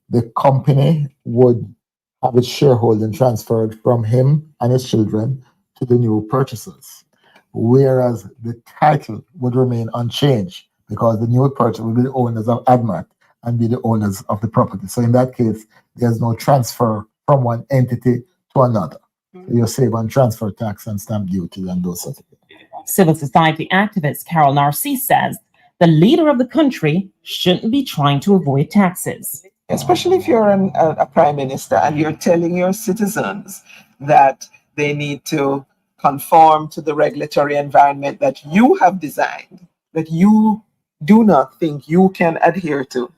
Speaker 16: The company would have its shareholding transferred from him and his children to the new purchasers, whereas the title would remain unchanged because the new purchaser will be the owners of AdMat and be the owners of the property. So in that case, there's no transfer from one entity to another. So you save on transfer tax and stamp duty and those sorts of things.
Speaker 17: Civil society activist Carol Narcisse says the leader of the country shouldn't be trying to avoid taxes.
Speaker 20: Especially if you're a prime minister and you're telling your citizens that they need to conform to the regulatory environment that you have designed, that you do not think you can adhere to,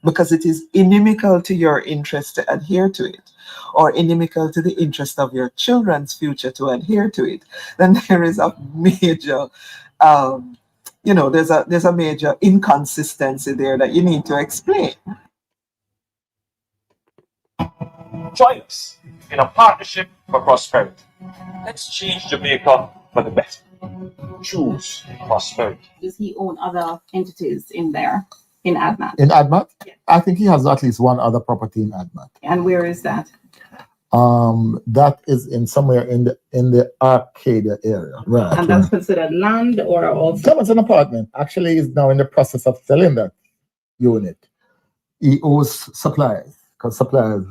Speaker 20: because it is inimical to your interest to adhere to it, or inimical to the interest of your children's future to adhere to it, then there is a major, there's a major inconsistency there that you need to explain.
Speaker 8: Join us in a partnership for prosperity. Let's change Jamaica for the better. Choose prosperity.
Speaker 18: Does he own other entities in there, in AdMat?
Speaker 16: In AdMat? Yeah. I think he has at least one other property in AdMat.
Speaker 18: And where is that?
Speaker 16: That is in somewhere in the Arcadia area. Right.
Speaker 18: And that's considered land or also?
Speaker 16: No, it's an apartment. Actually, he's now in the process of selling that unit. He owes suppliers, because suppliers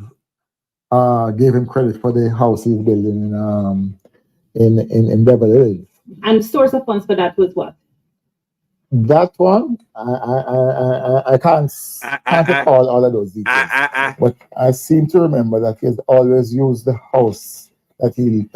Speaker 16: gave him credit for the house he's building in Beverly Hills.
Speaker 18: And source of funds for that was what?
Speaker 16: That one, I can't recall all of those details. But I seem to remember that he has always used the house that he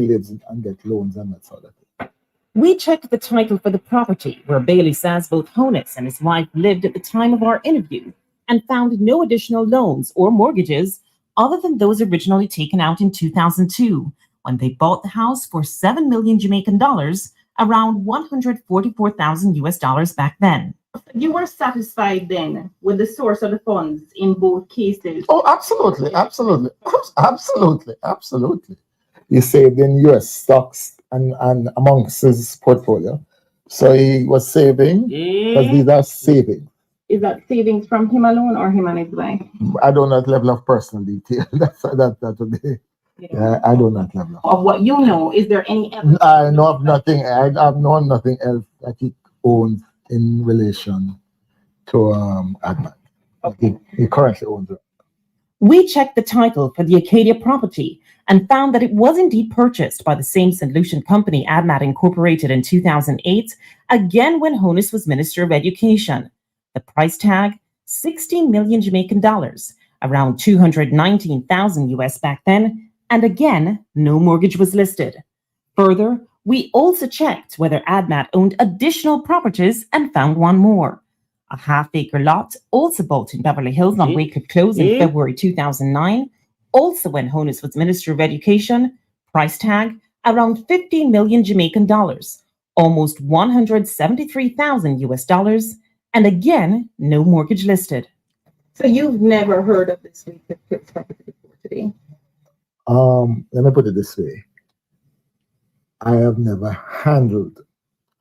Speaker 16: lives in and get loans and that sort of thing.
Speaker 17: We checked the title for the property, where Bailey says both Honus and his wife lived at the time of our interview, and found no additional loans or mortgages other than those originally taken out in 2002, when they bought the house for $7 million Jamaican dollars, around $144,000 US back then.
Speaker 18: You were satisfied then with the source of the funds in both cases?
Speaker 16: Oh, absolutely. He saved in US stocks and amongst his portfolio. So he was saving, because these are savings.
Speaker 18: Is that savings from him alone or him and his wife?
Speaker 16: I don't know that level of personal detail. that would be. Yeah, I don't know that level
Speaker 18: of what you know. Is there any evidence?
Speaker 16: I know of nothing. I've known nothing else that he owns in relation to AdMat. Okay. He currently owns it.
Speaker 17: We checked the title for the Acadia property and found that it was indeed purchased by the same St. Lucian company, AdMat Incorporated, in 2008, again when Honus was Minister of Education. The price tag, 16 million Jamaican dollars, around 219,000 US back then, and again, no mortgage was listed. Further, we also checked whether AdMat owned additional properties and found one more. A half-acre lot, also bought in Beverly Hills on Waco Close in February 2009, also when Honus was Minister of Education, price tag around 15 million Jamaican dollars, almost 173,000 US dollars, and again, no mortgage listed.
Speaker 18: So you've never heard of this property before today?
Speaker 16: Let me put it this way. I have never handled,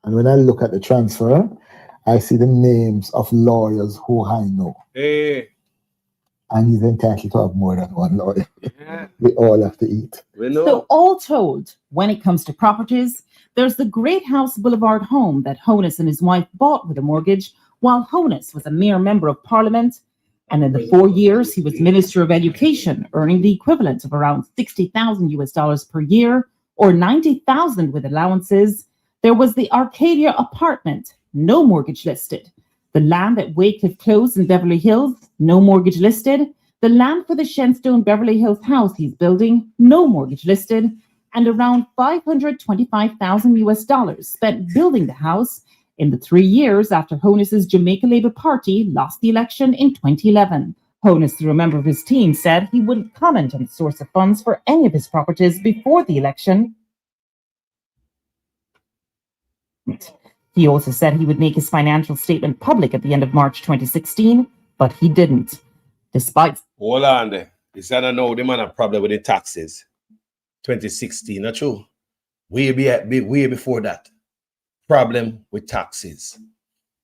Speaker 16: and when I look at the transfer, I see the names of lawyers who I know.
Speaker 10: Hey.
Speaker 16: And he's entitled to have more than one lawyer.
Speaker 10: Yeah.
Speaker 16: We all have to eat.
Speaker 10: We know.
Speaker 17: So all told, when it comes to properties, there's the Great House Boulevard home that Honus and his wife bought with a mortgage while Honus was a mere member of parliament. And in the 4 years he was Minister of Education, earning the equivalent of around $60,000 per year or $90,000 with allowances, there was the Arcadia apartment, no mortgage listed. The land at Wycliffe Close in Beverly Hills, no mortgage listed. The land for the Shenstone Beverly Hills house he's building, no mortgage listed. And around $525,000 spent building the house in the 3 years after Honus's Jamaica Labour Party lost the election in 2011. Honus, through a member of his team, said he wouldn't comment on the source of funds for any of his properties before the election. He also said he would make his financial statement public at the end of March 2016, but he didn't. Despite...
Speaker 10: Hold on there. You said I know the man have problem with the taxes. 2016, not true. Way before that. Problem with taxes.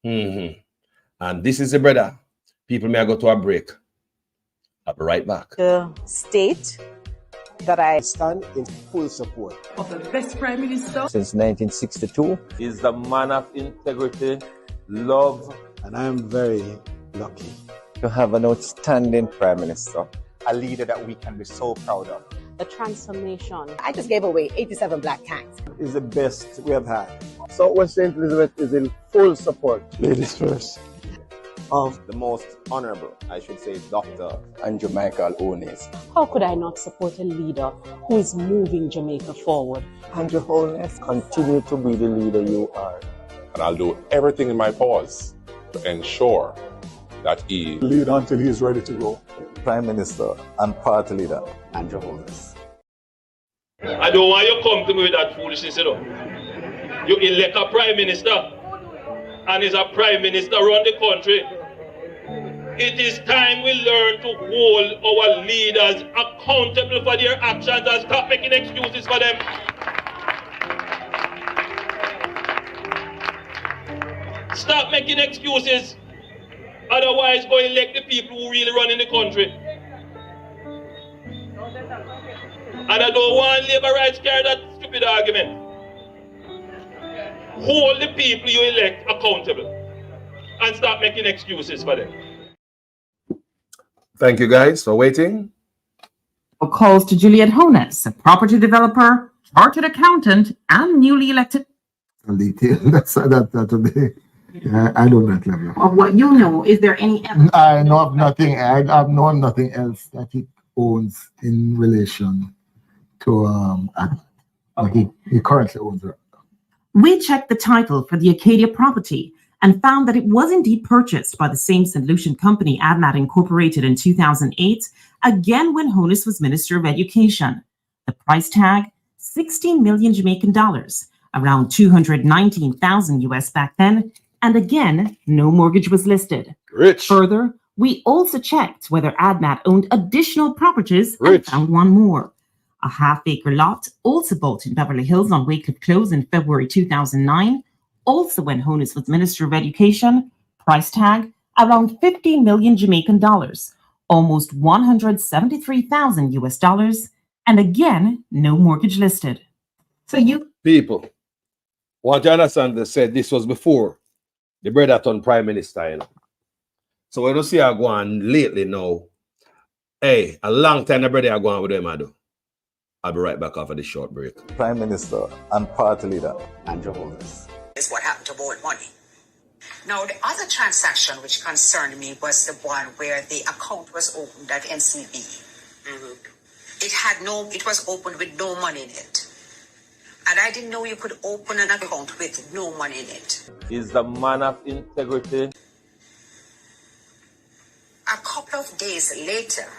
Speaker 10: And this is the brother. People may go to a break. I'll be right back.
Speaker 5: The state that I
Speaker 2: stand in full support
Speaker 5: of the best prime minister
Speaker 1: Since 1962.
Speaker 12: Is the man of integrity, love,
Speaker 2: and I am very lucky
Speaker 1: To have an outstanding prime minister.
Speaker 13: A leader that we can be so proud of.
Speaker 5: the transformation. I just gave away 87 black cats.
Speaker 2: is the best we have had.
Speaker 14: Southwest St. Elizabeth is in full support.
Speaker 2: Ladies first.
Speaker 14: Of
Speaker 22: the most honorable, I should say, Dr. Andrew Michael Onis.
Speaker 7: How could I not support a leader who is moving Jamaica forward?
Speaker 22: Andrew Holness,
Speaker 14: continue to be the leader you are.
Speaker 23: And I'll do everything in my powers to ensure that he
Speaker 15: lead until he is ready to go.
Speaker 22: Prime Minister and party leader, Andrew Holness.
Speaker 3: I don't want you to come to me with that foolishness, you know. You elect a prime minister, and is a prime minister run the country. It is time we learn to hold our leaders accountable for their actions and stop making excuses for them. Stop making excuses. Otherwise, go elect the people who really run in the country. And I don't want Labour rights carry that stupid argument. Hold the people you elect accountable and stop making excuses for them.
Speaker 10: Thank you guys for waiting.
Speaker 17: Calls to Juliet Honus, a property developer, chartered accountant, and newly elected.
Speaker 16: Detail. That'll be. I don't know that level.
Speaker 17: Of what you know, is there any evidence?
Speaker 16: I know of nothing. I've known nothing else that he owns in relation to he currently owns it.
Speaker 17: We checked the title for the Acadia property and found that it was indeed purchased by the same St. Lucian company, ADMAT Incorporated, in 2008, again when Honus was Minister of Education. The price tag, 16 million Jamaican dollars, around 219,000 US back then, and again, no mortgage was listed.
Speaker 10: Rich.
Speaker 17: Further, we also checked whether ADMAT owned additional properties and found one more. A half-acre lot, also bought in Beverly Hills on Wycliffe Close in February 2009, also when Honus was Minister of Education, price tag around 15 million Jamaican dollars, almost 173,000 US dollars, and again, no mortgage listed. So you
Speaker 10: people want to understand, they said this was before the brother turned prime minister, you know. So when you see her go on lately now, hey, a long time the brother are going with them, I do. I'll be right back after this short break.
Speaker 22: Prime Minister and party leader, Andrew Holness.
Speaker 11: Is what happened to borrowed money. Now, the other transaction which concerned me was the one where the account was opened at NCB. It was opened with no money in it. And I didn't know you could open an account with no money in it.
Speaker 12: Is the man of integrity.
Speaker 11: A couple of days later,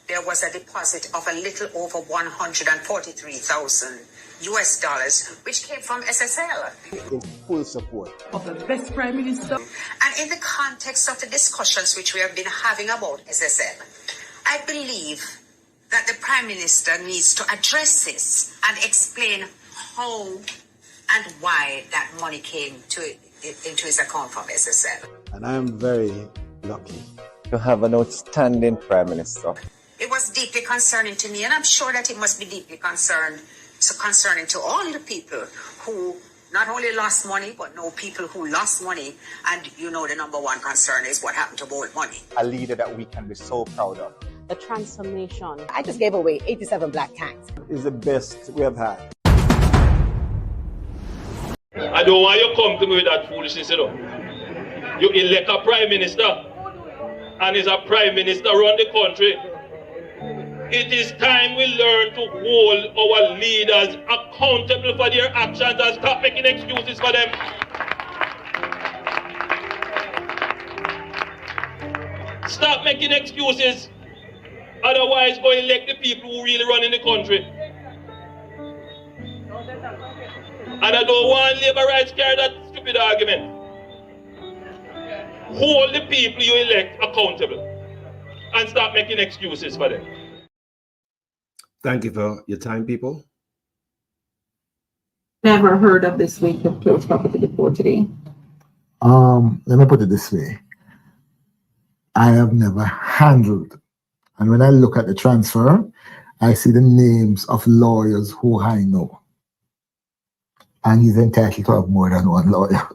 Speaker 11: there was a deposit of a little over 143,000 US dollars, which came from SSL.
Speaker 2: In full support
Speaker 5: of the best prime minister.
Speaker 11: And in the context of the discussions which we have been having about SSL, I believe that the Prime Minister needs to address this and explain how and why that money came into his account from SSL.
Speaker 2: And I'm very lucky
Speaker 1: to have an outstanding Prime Minister.
Speaker 11: It was deeply concerning to me, and I'm sure that it must be deeply concerning to all the people who not only lost money, but know people who lost money. And you know the number one concern is what happened to borrowed money.
Speaker 13: A leader that we can be so proud of.
Speaker 5: The transformation. I just gave away 87 black tanks.
Speaker 2: Is the best we have had.
Speaker 3: I don't want you to come to me with that foolishness, you know. You elect a Prime Minister, and is a Prime Minister run the country. It is time we learn to hold our leaders accountable for their actions and stop making excuses for them. Stop making excuses. Otherwise, go elect the people who really run in the country. And I don't want Labour rights carry that stupid argument. Hold the people you elect accountable and stop making excuses for them.
Speaker 10: Thank you for your time, people.
Speaker 18: Never heard of this week of closed property before today.
Speaker 16: Let me put it this way. I have never handled, and when I look at the transfer, I see the names of lawyers who I know. And he's entitled to have more than one lawyer.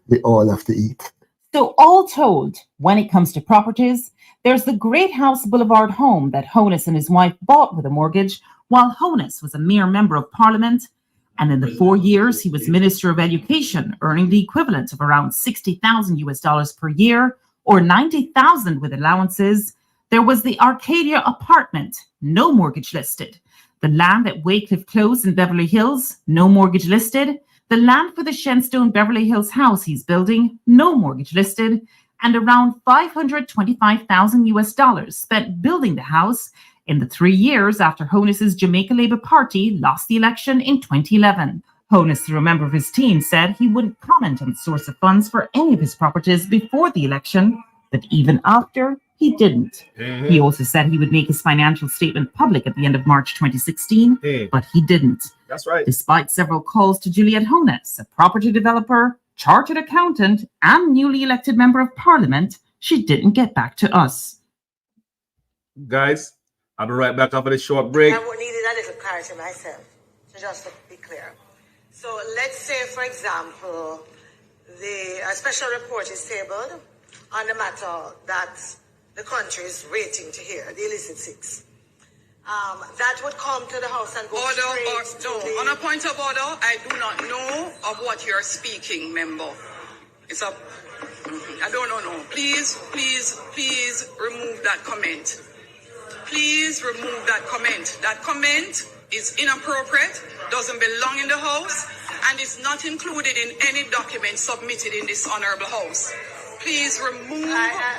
Speaker 16: They all have to eat.
Speaker 17: So all told, when it comes to properties, there's the Great House Boulevard home that Honus and his wife bought with a mortgage while Honus was a mere member of parliament. And in the 4 years he was Minister of Education, earning the equivalent of around $60,000 per year or 90,000 with allowances, there was the Arcadia apartment, no mortgage listed. The land at Waycliffe Close in Beverly Hills, no mortgage listed. The land for the Shenstone Beverly Hills house he's building, no mortgage listed. And around $525,000 spent building the house in the 3 years after Honus's Jamaica Labour Party lost the election in 2011. Honus, through a member of his team, said he wouldn't comment on the source of funds for any of his properties before the election, but even after, he didn't. He also said he would make his financial statement public at the end of March 2016, but he didn't.
Speaker 10: That's right.
Speaker 17: Despite several calls to Juliette Honus, a property developer, chartered accountant, and newly elected member of parliament, she didn't get back to us.
Speaker 10: Guys, I'll be right back after this short break.
Speaker 4: I needed a little clarity myself, so just to be clear. So let's say, for example, a special report is tabled on the matter that the country is waiting to hear, the illicit six. That would come to the House and go
Speaker 11: On a point of order, I do not know of what you're speaking, member. It's a... I don't know. Please remove that comment. Please remove that comment. That comment is inappropriate, doesn't belong in the House, and is not included in any document submitted in this honorable House. Please remove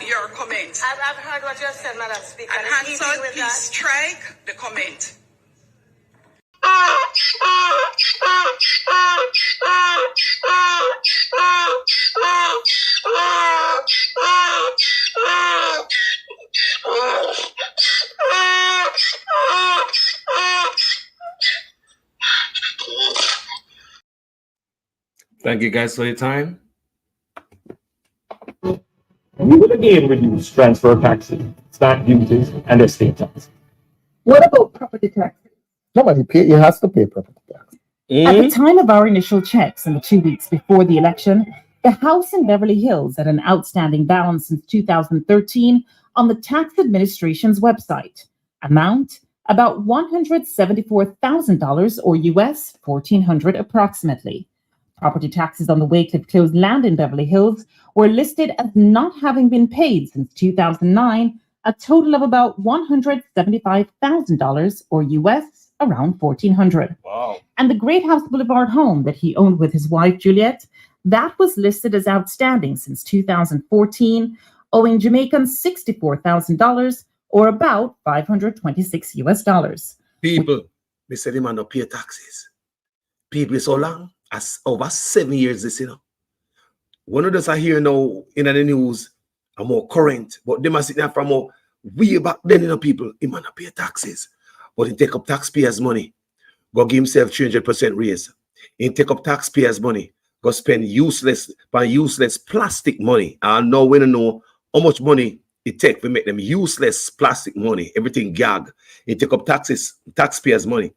Speaker 11: your comment.
Speaker 4: I've heard what you have said, Madam Speaker.
Speaker 11: And Hansel, please strike the comment.
Speaker 10: Thank you guys for your time.
Speaker 8: We will again reduce transfer taxes, stamp duties, and estate tax.
Speaker 18: What about property tax?
Speaker 16: Nobody pay. He has to pay property tax.
Speaker 17: At the time of our initial checks in the 2 weeks before the election, the house in Beverly Hills had an outstanding balance since 2013 on the tax administration's website. Amount about $174,000 or US $1,400 approximately. Property taxes on the Waycliffe Close land in Beverly Hills were listed as not having been paid since 2009, a total of about $175,000 or US around $1,400.
Speaker 10: Wow.
Speaker 17: And the Great House Boulevard home that he owned with his wife Juliette, that was listed as outstanding since 2014, owing Jamaicans $64,000 or about $526 US.
Speaker 10: People, they said him no pay taxes. People so long, as over 7 years this, One of those I hear now in the news are more current, but they must sit there from more We back then, people, he might not pay taxes, but he take up taxpayers' money, go give himself 300% raise. He take up taxpayers' money, go spend useless plastic money. I know when to know how much money it take to make them useless plastic money, everything gag. He take up taxpayers' money.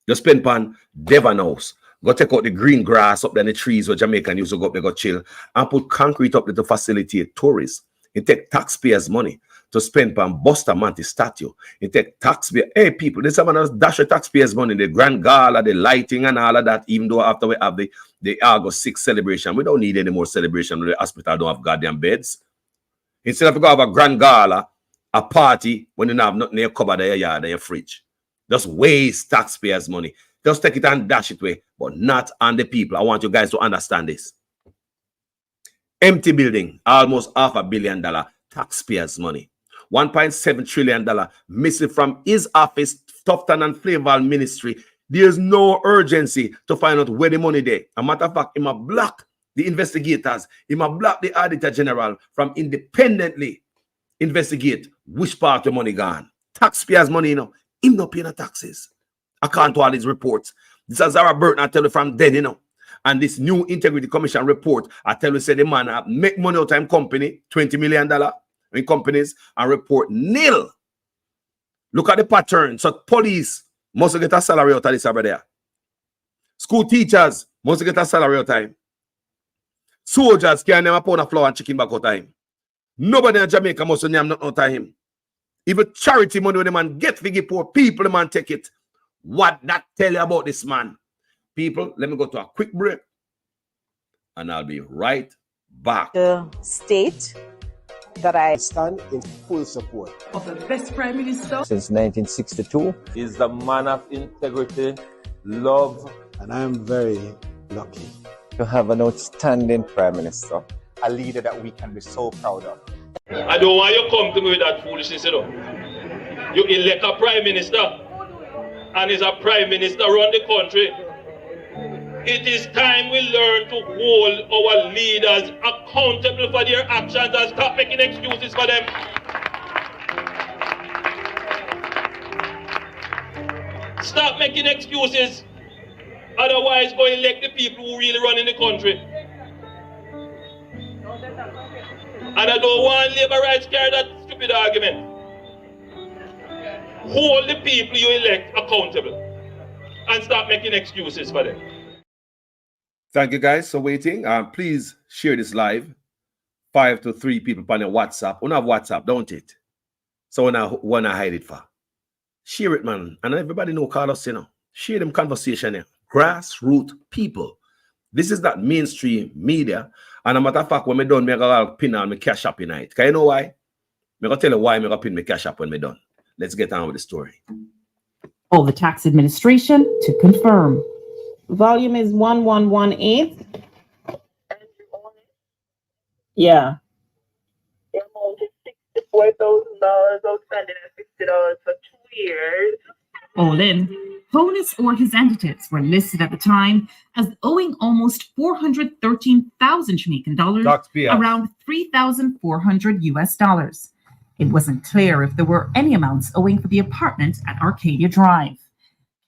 Speaker 10: You spend on Devon House. Go take out the green grass up there in the trees where Jamaican used to go up there, go chill, and put concrete up there to facilitate tourists. It take taxpayers' money to spend on Bustamante statue. It take taxpayer. Hey, people, this someone else dash the taxpayers' money, the grand gala, the lighting, and all of that. Even though after we have the August 6th celebration, we don't need any more celebration. The hospital don't have goddamn beds. Instead of go have a grand gala, a party when you don't have nothing in your cupboard, in your yard, in your fridge. Just waste taxpayers' money. Just take it and dash it away, but not on the people. I want you guys to understand this. Empty building, almost $500 million taxpayers' money. $1.7 trillion missing from his office, Tufton and Flavel Ministry. There's no urgency to find out where the money there. A matter of fact, he might block the investigators. He might block the Auditor General from independently investigate which part of the money gone. Taxpayers' money, him not paying the taxes. According to all these reports. This is Zara Burton, I tell you from then, And this new Integrity Commission report, I tell you, say the man make money out of him company, $20 million in companies, and report nil. Look at the pattern. So police must get a salary out of this over there. School teachers must get a salary out of him. Soldiers can't never pound a flour and chicken back out of him. Nobody in Jamaica must name nothing out of him. Even charity money when the man get to give poor people, the man take it. What that tell you about this man? People, let me go to a quick break and I'll be right back.
Speaker 5: The state that I
Speaker 2: stand in full support
Speaker 5: of the best prime minister
Speaker 1: Since 1962.
Speaker 12: Is the man of integrity, love,
Speaker 2: and I am very lucky
Speaker 1: to have an outstanding prime minister.
Speaker 13: A leader that we can be so proud of.
Speaker 3: I don't want you to come to me with that foolishness, You elect a prime minister, and is a prime minister run the country. It is time we learn to hold our leaders accountable for their actions and stop making excuses for them. Stop making excuses. Otherwise, go elect the people who really run in the country. And I don't want labor rights carry that stupid argument. Hold the people you elect accountable and stop making excuses for them.
Speaker 10: Thank you guys for waiting. Please share this live. 5 to 3 people on your WhatsApp. We don't have WhatsApp, don't it? So when I hide it for. Share it, man. And everybody know call us, Share them conversation here. Grassroots people. This is not mainstream media. And a matter of fact, when I done, I got pin on my cash app tonight. Can you know why? I'm going to tell you why I'm going to pin my cash app when I'm done. Let's get on with the story.
Speaker 17: All the tax administration to confirm. Volume is 1118. Yeah.
Speaker 18: The amount is $64,000 outstanding and $50 for 2 years.
Speaker 17: All in, Honus or his entities were listed at the time as owing almost 413,000 Jamaican dollars, around $3,400 US. It wasn't clear if there were any amounts owing for the apartment at Arcadia Drive.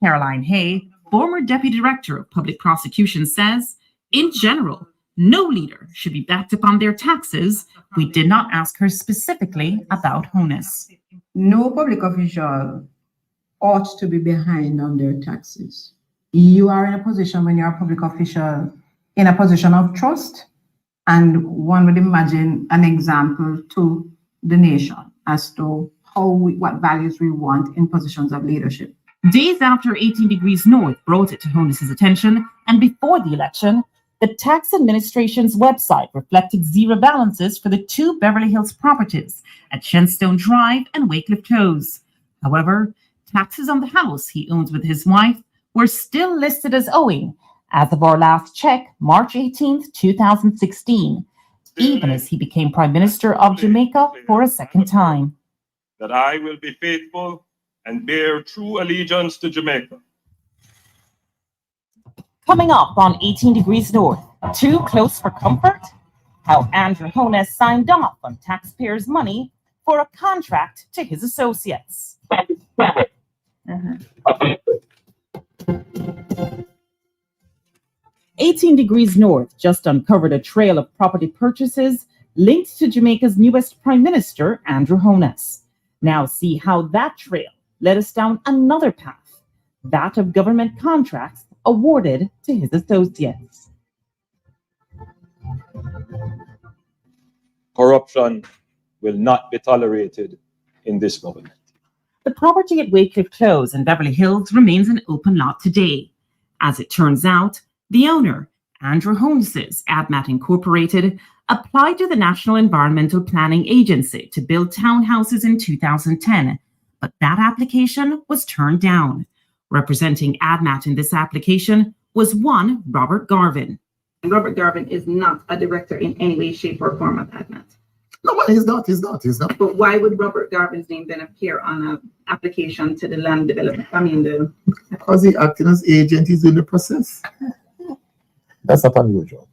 Speaker 17: Caroline Hay, former Deputy Director of Public Prosecutions, says, in general, no leader should be backed up on their taxes. We did not ask her specifically about Honus.
Speaker 6: No public official ought to be behind on their taxes. You are in a position, when you're a public official, in a position of trust, and one would imagine an example to the nation as to what values we want in positions of leadership.
Speaker 17: Days after 18 Degrees North brought it to Honus's attention, and before the election, the tax administration's website reflected zero balances for the 2 Beverly Hills properties at Shenstone Drive and Wycliffe Close. However, taxes on the house he owns with his wife were still listed as owing as of our last check, March 18th, 2016, even as he became Prime Minister of Jamaica for a second time.
Speaker 19: That I will be faithful and bear true allegiance to Jamaica.
Speaker 17: Coming up on 18 Degrees North, too close for comfort? How Andrew Honus signed off on taxpayers' money for a contract to his associates. 18 Degrees North just uncovered a trail of property purchases linked to Jamaica's newest Prime Minister, Andrew Holness. Now see how that trail led us down another path, that of government contracts awarded to his associates.
Speaker 8: Corruption will not be tolerated in this government.
Speaker 17: The property at Wycliffe Close in Beverly Hills remains an open lot today. As it turns out, the owner, Andrew Holness's ADMAT Incorporated, applied to the National Environmental Planning Agency to build townhouses in 2010, but that application was turned down. Representing ADMAT in this application was one Robert Garvin.
Speaker 6: Robert Garvin is not a director in any way, shape, or form of ADMAT.
Speaker 16: No, he's not.
Speaker 6: But why would Robert Garvin's name then appear on an application to the land development?
Speaker 16: Because he acting as agent, he's in the process. That's not unusual.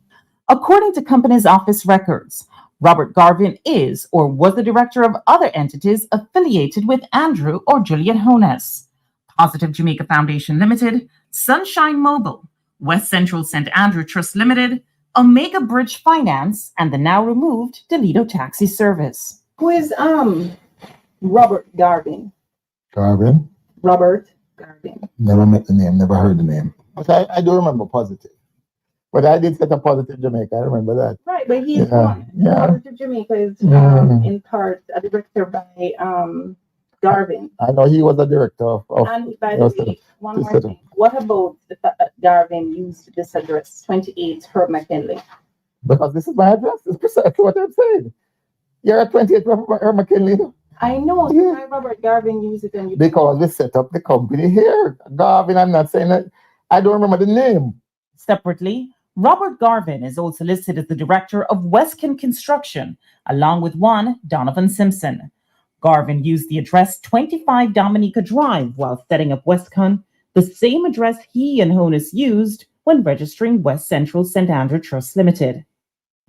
Speaker 17: According to Company's Office records, Robert Garvin is or was the director of other entities affiliated with Andrew or Juliet Holness: Positive Jamaica Foundation Limited, Sunshine Mobile, West Central St. Andrew Trust Limited, Omega Bridge Finance, and the now removed Toledo Taxi Service.
Speaker 6: Who is Robert Garvin?
Speaker 16: Garvin?
Speaker 6: Robert Garvin.
Speaker 16: Never met the name, never heard the name. But I do remember Positive. But I did set a Positive Jamaica, I remember that.
Speaker 6: Right, but he's one.
Speaker 16: Yeah.
Speaker 6: Positive Jamaica is in part a director by Garvin.
Speaker 16: I know he was a director of
Speaker 6: and by the way, one more thing. What about the fact that Garvin used this address, 28 Herb McKinley?
Speaker 16: Because this is my address. It's precisely what I'm saying. You're at 28 Herb McKinley.
Speaker 6: I know. Yeah. Why Robert Garvin used it and you
Speaker 16: because we set up the company here. Garvin, I'm not saying that. I don't remember the name.
Speaker 17: Separately, Robert Garvin is also listed as the director of Westkin Construction, along with one Donovan Simpson. Garvin used the address 25 Dominica Drive while setting up Westcon, the same address he and Holness used when registering West Central St. Andrew Trust Limited.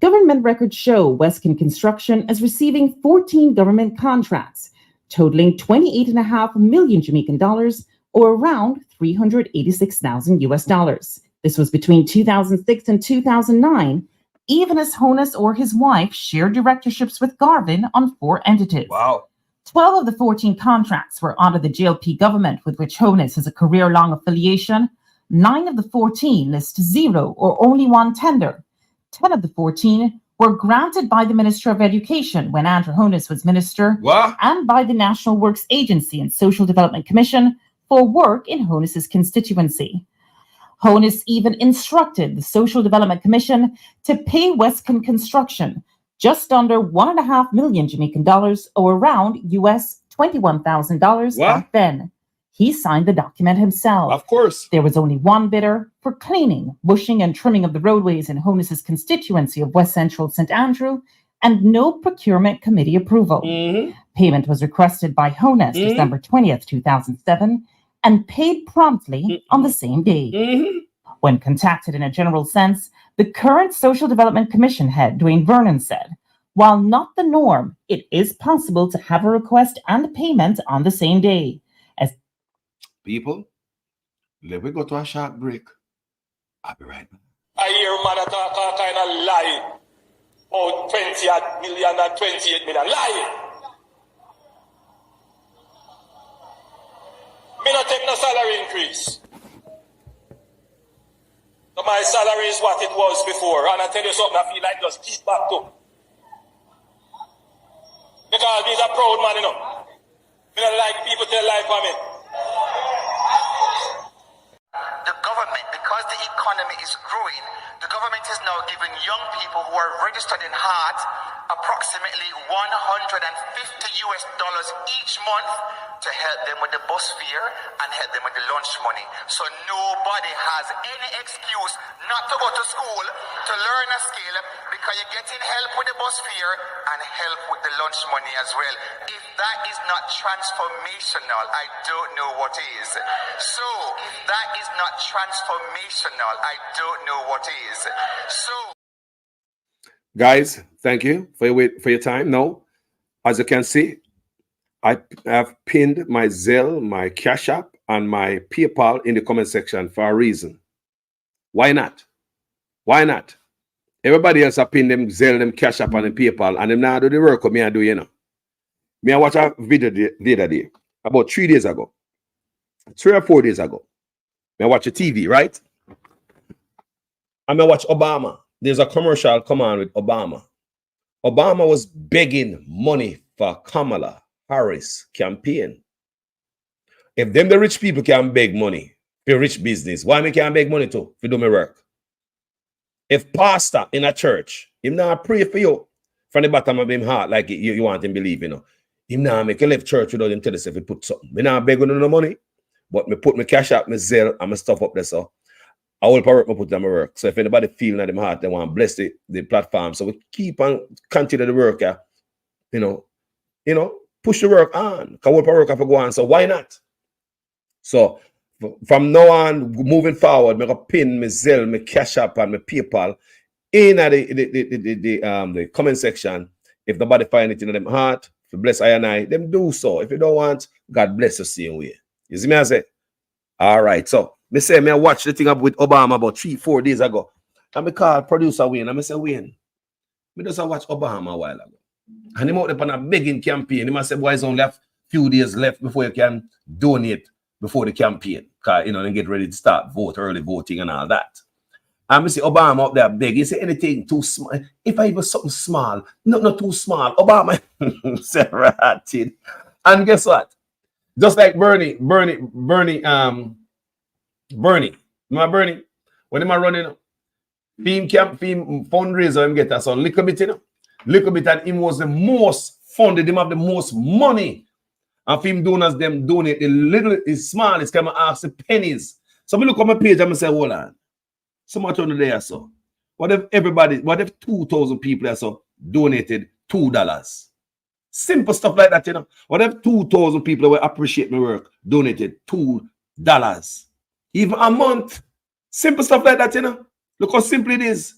Speaker 17: Government records show Westkin Construction as receiving 14 government contracts, totaling 28.5 million Jamaican dollars, or around $386,000 US. This was between 2006 and 2009, even as Holness or his wife shared directorships with Garvin on 4 entities.
Speaker 8: Wow.
Speaker 17: 12 of the 14 contracts were under the JLP government, with which Holness has a career-long affiliation. 9 of the 14 list 0 or only 1 tender. 10 of the 14 were granted by the Minister of Education when Andrew Holness was minister, and by the National Works Agency and Social Development Commission for work in Holness's constituency. Holness even instructed the Social Development Commission to pay Westcon Construction just under 1.5 million Jamaican dollars, or around US $21,000 back then. He signed the document himself.
Speaker 8: Of course.
Speaker 17: There was only one bidder for cleaning, bushing, and trimming of the roadways in Holness's constituency of West Central St. Andrew, and no procurement committee approval. Payment was requested by Holness December 20th, 2007, and paid promptly on the same day. When contacted in a general sense, the current Social Development Commission head, Dwayne Vernon, said, while not the norm, it is possible to have a request and payment on the same day. As
Speaker 10: people, let me go to a short break. I'll be right back.
Speaker 3: I hear man talk all kind of lie. Oh, 20 million and 28 million. Lie! Me not take no salary increase. So my salary is what it was before. And I tell you something, I feel like just keep back to. Because he's a proud man, you know. Me don't like people tell lie for me.
Speaker 11: The government, because the economy is growing, the government is now giving young people who are registered in HEART approximately $150 each month to help them with the bus fare and help them with the lunch money. So nobody has any excuse not to go to school to learn a skill, because you're getting help with the bus fare and help with the lunch money as well. If that is not transformational, I don't know what is. So if that is not transformational, I don't know what is. So
Speaker 10: guys, thank you for your time. Now, As you can see, I have pinned my Zelle, my Cash App, and my PayPal in the comment section for a reason. Why not? Why not? Everybody else have pinned them Zelle, them Cash App, and them PayPal, and them now do the work of me I do, you know. Me I watch a video the other day, about 3 days ago, 3 or 4 days ago. Me I watch a TV, right? And I watch Obama. There's a commercial come on with Obama. Obama was begging money for Kamala Harris campaign. If them the rich people can beg money for rich business, why me can't beg money too if you do my work? If pastor in a church, him not pray for you from the bottom of him heart like you want him believe, you know. Him not make you left church without him tell us if he put something. Me not beg no money, but me put my Cash App, my Zelle, and my stuff up there, so I will work, I put them at work. So if anybody feeling at them heart, they want to bless the platform. So we keep on continue the work, yeah. You know, push the work on. Because we'll work have to go on. So why not? So from now on, moving forward, I'm gonna pin my Zelle, my Cash App, and my PayPal in the comment section. If nobody find it in them heart, to bless I and I, them do so. If you don't want, God bless the same way. You see me I say? All right, so I watched the thing up with Obama about 3-4 days ago. And I call producer Wayne. And I say, Wayne, I just watch Obama a while ago. And him out there on a begging campaign. He must say, boys, only have few days left before you can donate before the campaign. Because, you know, they get ready to start early voting and all that. And I see Obama up there beg. He say anything too small. If I even something small, not too small. Obama said, right. And guess what? Just like Bernie, remember Bernie? When him a running, theme fundraiser, him get that so little bit, you know. Little bit, and him was the most funded, him have the most money. And film donors, them donate the little, is small, it's kind of ask the pennies. So we look on my page and I say, hold on. So much on there, so. What if 2,000 people or so donated $2? Simple stuff like that, you know. What if 2,000 people will appreciate my work donated $2? Even a month. Simple stuff like that, you know. Look how simple it is.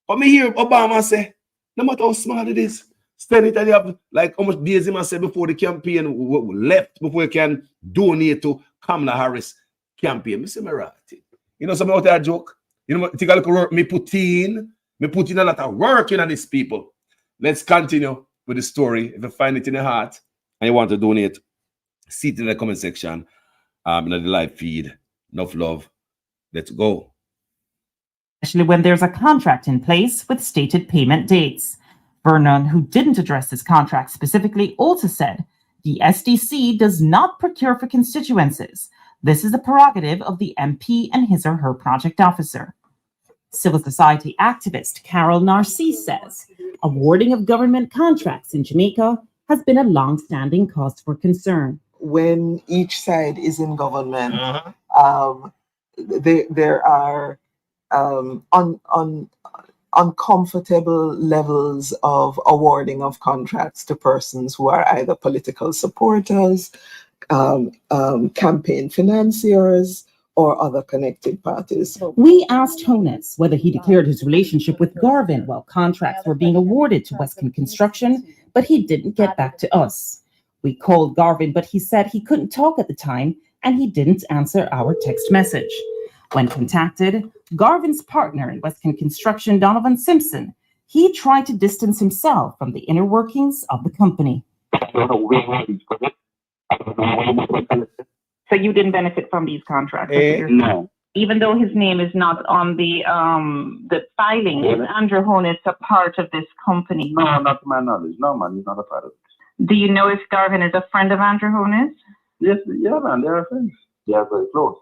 Speaker 10: But me hear Obama say, no matter how small it is, spend it and you have like how much days he must say before the campaign left, before you can donate to Kamala Harris campaign. Me say me right. You know something out there joke? You know, take a look at work me put in a lot of work in on these people. Let's continue with the story. If you find it in your heart and you want to donate, see it in the comment section, in the live feed. Enough love. Let's go.
Speaker 17: Especially when there's a contract in place with stated payment dates. Vernon, who didn't address this contract specifically, also said the SDC does not procure for constituencies. This is the prerogative of the MP and his or her project officer. Civil society activist Carol Narcisse says awarding of government contracts in Jamaica has been a long-standing cause for concern.
Speaker 9: When each side is in government, there are uncomfortable levels of awarding of contracts to persons who are either political supporters, campaign financiers, or other connected parties.
Speaker 17: We asked Honus whether he declared his relationship with Garvin while contracts were being awarded to Western Construction, but he didn't get back to us. We called Garvin, but he said he couldn't talk at the time and he didn't answer our text message. When contacted, Garvin's partner in Western Construction, Donovan Simpson, he tried to distance himself from the inner workings of the company. So you didn't benefit from these contracts?
Speaker 20: No.
Speaker 17: Even though his name is not on the filing, is Andrew Honus a part of this company?
Speaker 20: No, not to my knowledge. No, man, he's not a part of it.
Speaker 17: Do you know if Garvin is a friend of Andrew Honus?
Speaker 20: Yes, yeah, man, they are friends. They are very close.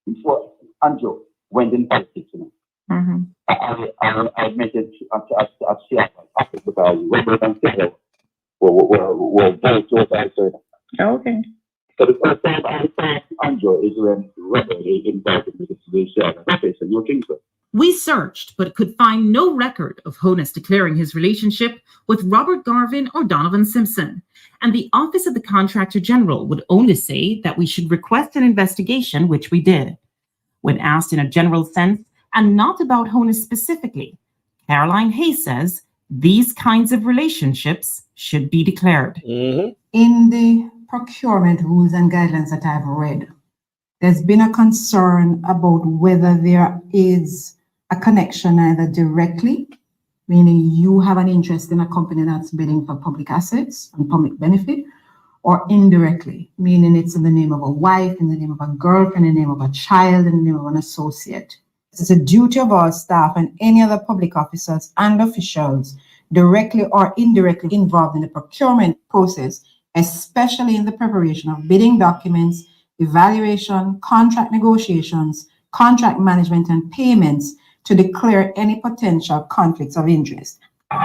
Speaker 20: Before Andrew went in politics, you know. I met it at Seattle because we were both outside.
Speaker 17: Okay.
Speaker 20: So the first time I saw Andrew is when he invited me to the Seattle. Okay, so you think so?
Speaker 17: We searched, but could find no record of Honus declaring his relationship with Robert Garvin or Donovan Simpson. And the Office of the Contractor General would only say that we should request an investigation, which we did. When asked in a general sense, and not about Honus specifically, Caroline Hayes says These kinds of relationships should be declared.
Speaker 6: In the procurement rules and guidelines that I've read, there's been a concern about whether there is a connection either directly, meaning you have an interest in a company that's bidding for public assets and public benefit, or indirectly, meaning it's in the name of a wife, in the name of a girlfriend, in the name of a child, in the name of an associate. It's a duty of our staff and any other public officers and officials directly or indirectly involved in the procurement process, especially in the preparation of bidding documents, evaluation, contract negotiations, contract management, and payments, to declare any potential conflicts of interest.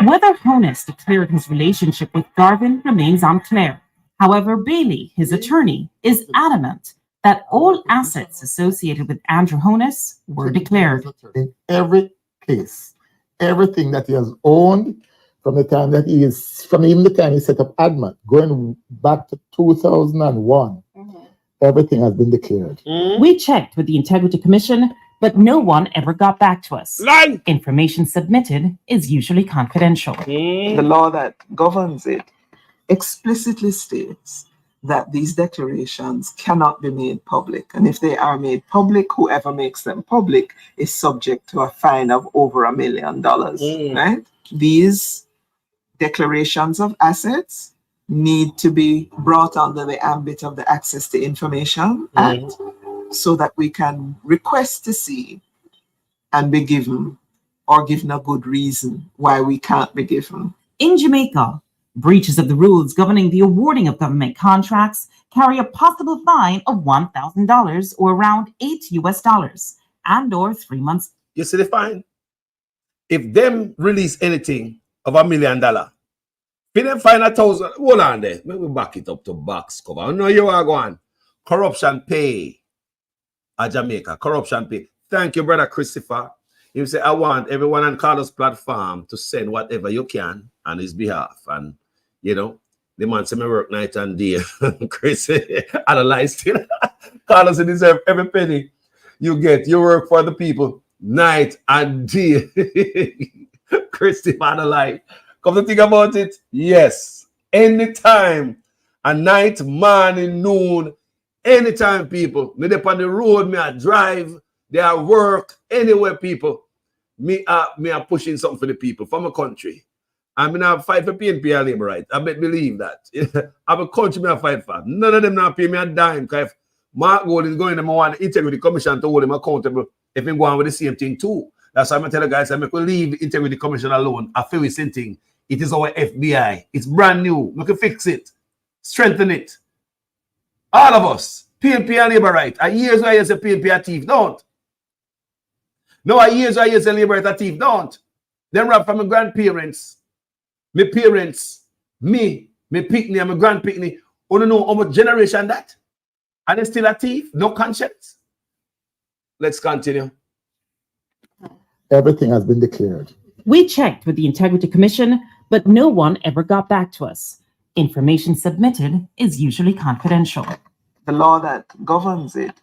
Speaker 17: Whether Honus declared his relationship with Garvin remains unclear. However, Bailey, his attorney, is adamant that all assets associated with Andrew Honus were declared.
Speaker 16: In every case, everything that he has owned from the time that from even the time he set up ADMAT, going back to 2001, everything has been declared.
Speaker 17: We checked with the Integrity Commission, but no one ever got back to us. Information submitted is usually confidential.
Speaker 9: The law that governs it explicitly states that these declarations cannot be made public. And if they are made public, whoever makes them public is subject to a fine of over $1 million, right? These declarations of assets need to be brought under the ambit of the Access to Information Act, so that we can request to see and be given, or given a good reason why we can't be given.
Speaker 17: In Jamaica, breaches of the rules governing the awarding of government contracts carry a possible fine of $1,000 or around $8 and or 3 months.
Speaker 10: You see the fine? If them release anything of $1 million, if them find 1,000, hold on there. Let me back it up to box cover. I know you are going. Corruption pay. Jamaica, corruption pay. Thank you, brother Christopher. You say, I want everyone on Carlos' platform to send whatever you can on his behalf. And, you know, the man say me work night and day. Chris, analyzed it. Carlos, you deserve every penny you get. You work for the people night and day. Christopher, analyze. Come to think about it. Yes. Anytime. At night, morning, noon. Anytime, people. Me up on the road, me I drive, they are work, anywhere, people. Me are pushing something for the people, for my country. I mean, I fight for PNP and labor rights. I bet believe that. I'm a country me I fight for. None of them not pay me a dime. Because if Mark Gold is going to want the Integrity Commission to hold him accountable, if he go on with the same thing too. That's why I'm telling the guys, I make we leave the Integrity Commission alone. I feel the same thing. It is our FBI. It's brand new. We can fix it. Strengthen it. All of us. PNP and labor right. A years where you say PNP a thief. Don't. No, a years where you say labor right a thief. Don't. Them rap from my grandparents. My parents. Me pickney and my grand pickney. You don't know how much generation that? And they still a thief? No conscience? Let's continue.
Speaker 16: Everything has been declared.
Speaker 17: We checked with the Integrity Commission, but no one ever got back to us. Information submitted is usually confidential.
Speaker 9: The law that governs it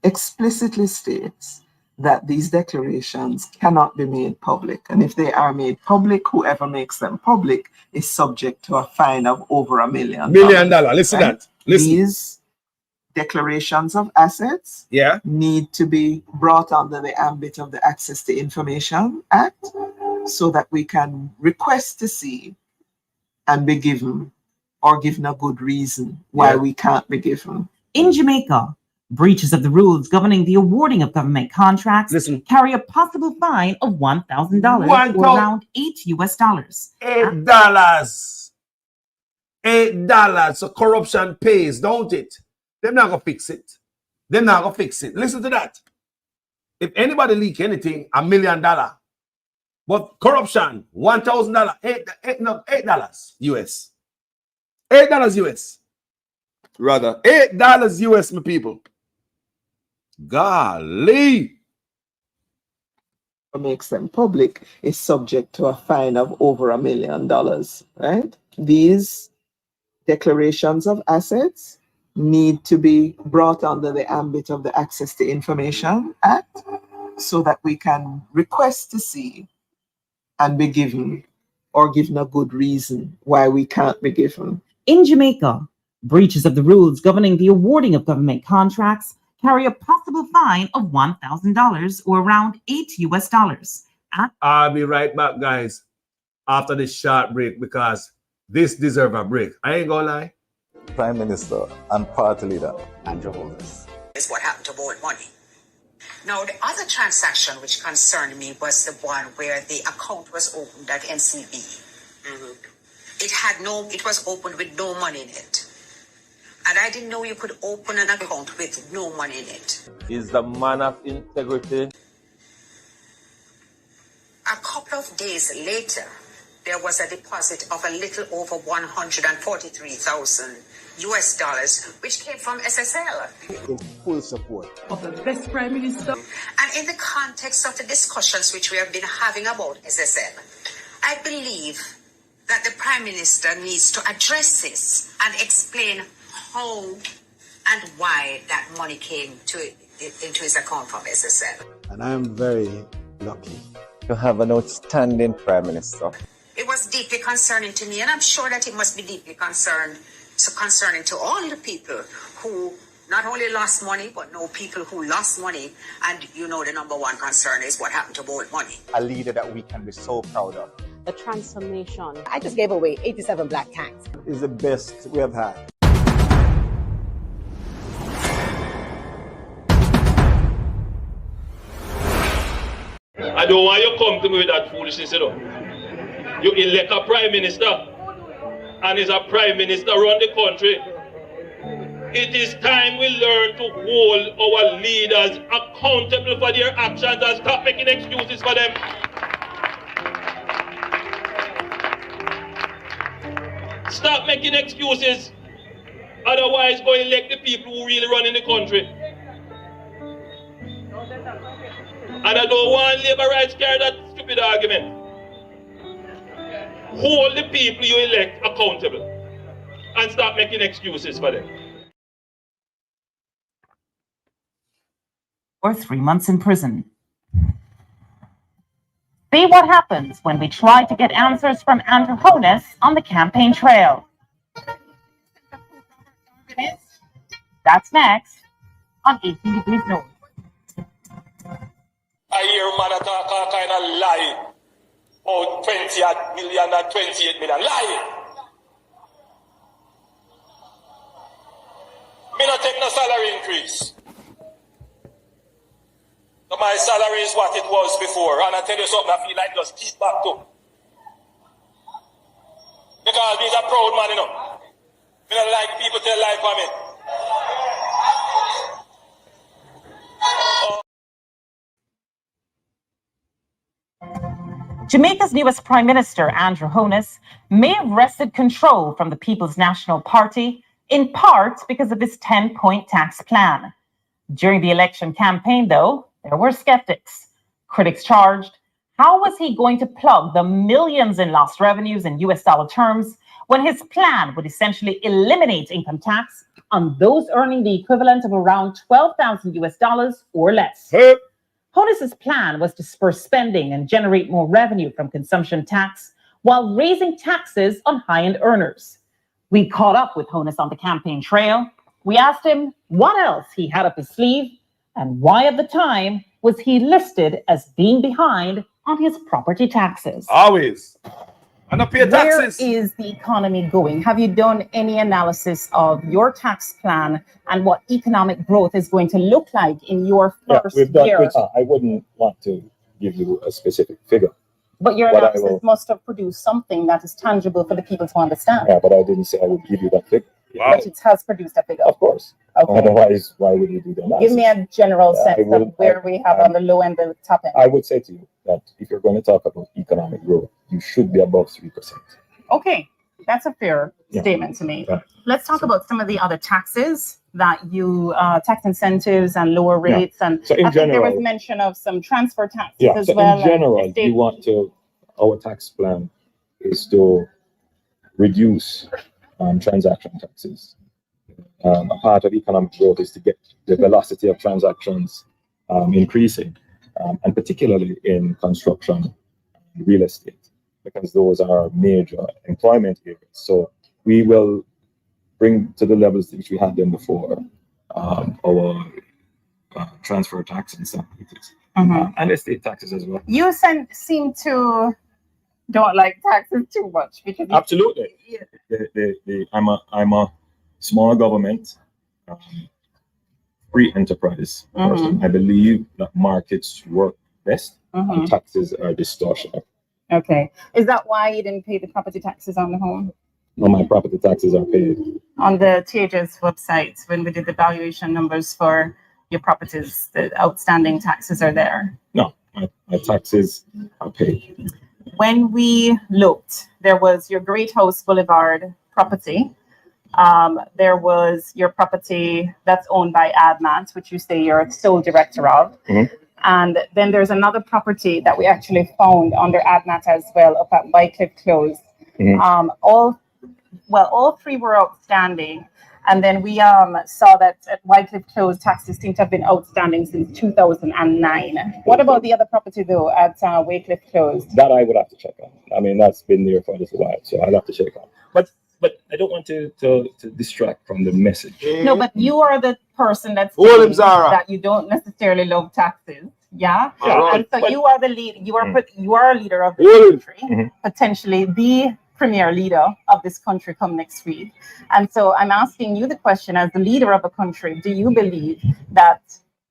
Speaker 9: explicitly states that these declarations cannot be made public. And if they are made public, whoever makes them public is subject to a fine of over $1 million.
Speaker 10: Listen right? That. Listen.
Speaker 9: These declarations of assets need to be brought under the ambit of the Access to Information Act, so that we can request to see and be given, or given a good reason why we can't be given.
Speaker 17: In Jamaica, breaches of the rules governing the awarding of government contracts carry a possible fine of $1,000 or around $8.
Speaker 10: $8. So corruption pays, don't it? They're not gonna fix it. They're not gonna fix it. Listen to that. If anybody leak anything, $1 million. But corruption, $1,000, $8 US. $8 US. Rather, $8 US, my people. Golly.
Speaker 9: Makes them public is subject to a fine of over $1 million, right? These declarations of assets need to be brought under the ambit of the Access to Information Act, so that we can request to see and be given, or given a good reason why we can't be given.
Speaker 17: In Jamaica, breaches of the rules governing the awarding of government contracts carry a possible fine of $1,000 or around $8.
Speaker 10: I'll be right back, guys, after this short break, because this deserves a break. I ain't gonna lie.
Speaker 22: Prime Minister and Party Leader Andrew Holness.
Speaker 11: Is what happened to borrowed money. Now, the other transaction which concerned me was the one where the account was opened at NCB. It was opened with no money in it. And I didn't know you could open an account with no money in it.
Speaker 12: Is the man of integrity.
Speaker 11: A couple of days later, there was a deposit of a little over $143,000, which came from SSL.
Speaker 2: In full support
Speaker 5: of the best Prime Minister.
Speaker 11: And in the context of the discussions which we have been having about SSL, I believe that the Prime Minister needs to address this and explain how and why that money came into his account from SSL.
Speaker 2: and I am very lucky
Speaker 1: to have an outstanding Prime Minister.
Speaker 11: It was deeply concerning to me, and I'm sure that it must be deeply concerning to all the people who not only lost money, but know people who lost money. And you know the number one concern is what happened to borrowed money.
Speaker 13: A leader that we can be so proud of.
Speaker 5: The transformation. I just gave away 87 black tanks.
Speaker 2: is the best we have had.
Speaker 3: I don't want you to come to me with that foolishness, you know. You elect a prime minister, and is a prime minister run the country. It is time we learn to hold our leaders accountable for their actions and stop making excuses for them. Stop making excuses. Otherwise, go elect the people who really run in the country. And I don't want labor rights carry that stupid argument. Hold the people you elect accountable and stop making excuses for them.
Speaker 17: Or 3 months in prison. See what happens when we try to get answers from Andrew Holness on the campaign trail. That's next on 18 Degrees North.
Speaker 3: I hear man talk all kind of lie. Oh, 20 million and 28 million. Lie. Me not take no salary increase. So my salary is what it was before. And I tell you something, I feel like just keep back to. Because he's a proud man, you know. Me don't like people tell lie for me.
Speaker 17: Jamaica's newest Prime Minister, Andrew Holness, may have wrested control from the People's National Party, in part because of his 10-point tax plan. During the election campaign, though, there were skeptics. Critics charged, how was he going to plug the millions in lost revenues in US dollar terms when his plan would essentially eliminate income tax on those earning the equivalent of around $12,000 or less? Holness's plan was to spur spending and generate more revenue from consumption tax while raising taxes on high-end earners. We caught up with Holness on the campaign trail. We asked him what else he had up his sleeve and why at the time was he listed as being behind on his property taxes.
Speaker 10: Always. And not pay taxes.
Speaker 17: Where is the economy going? Have you done any analysis of your tax plan and what economic growth is going to look like in your first year?
Speaker 7: I wouldn't want to give you a specific figure.
Speaker 17: But your analysis must have produced something that is tangible for the people to understand.
Speaker 7: Yeah, but I didn't say I would give you that figure.
Speaker 17: Wow. But it has produced a figure.
Speaker 7: Of course.
Speaker 17: Okay.
Speaker 7: Otherwise, why would you do the analysis?
Speaker 17: Give me a general sense of where we have on the low end and the top end.
Speaker 7: I would say to you that if you're going to talk about economic growth, you should be above 3%.
Speaker 17: Okay, that's a fair statement to me.
Speaker 7: Yeah.
Speaker 17: Let's talk about some of the other taxes that you, tax incentives and lower rates. And
Speaker 7: So in
Speaker 17: I think there was
Speaker 7: general-
Speaker 17: mention of some transfer taxes as
Speaker 7: so
Speaker 17: well.
Speaker 7: in general, you want to, our tax plan is to reduce transaction taxes. A part of economic growth is to get the velocity of transactions increasing, and particularly in construction and real estate. because those are major employment areas. So we will bring to the levels which we had them before our transfer tax and stamp duties, and estate taxes as well.
Speaker 17: You seem to don't like taxes too much because
Speaker 7: Absolutely. I'm a small government, free enterprise person. I believe that markets work best and taxes are distortionate.
Speaker 17: Okay. Is that why you didn't pay the property taxes on the home?
Speaker 7: No, my property taxes are paid.
Speaker 17: On the THS website, when we did the valuation numbers for your properties, the outstanding taxes are there.
Speaker 7: No, my taxes are paid.
Speaker 17: When we looked, there was your Great House Boulevard property. There was your property that's owned by ADMAT, which you say you're sole director of. And then there's another property that we actually found under ADMAT as well, up at Wycliffe Close. All three were outstanding. And then we saw that at Wycliffe Close, taxes seem to have been outstanding since 2009. What about the other property, though, at Wycliffe Close?
Speaker 7: That I would have to check on. I mean, that's been there for a little while, so I'll have to check on. But I don't want to distract from the message.
Speaker 17: No, but you are the person that's saying that you don't necessarily love taxes. Yeah? And so you are the lead. You are a leader of the country, potentially the premier leader of this country come next week. And so I'm asking you the question, as the leader of a country, do you believe that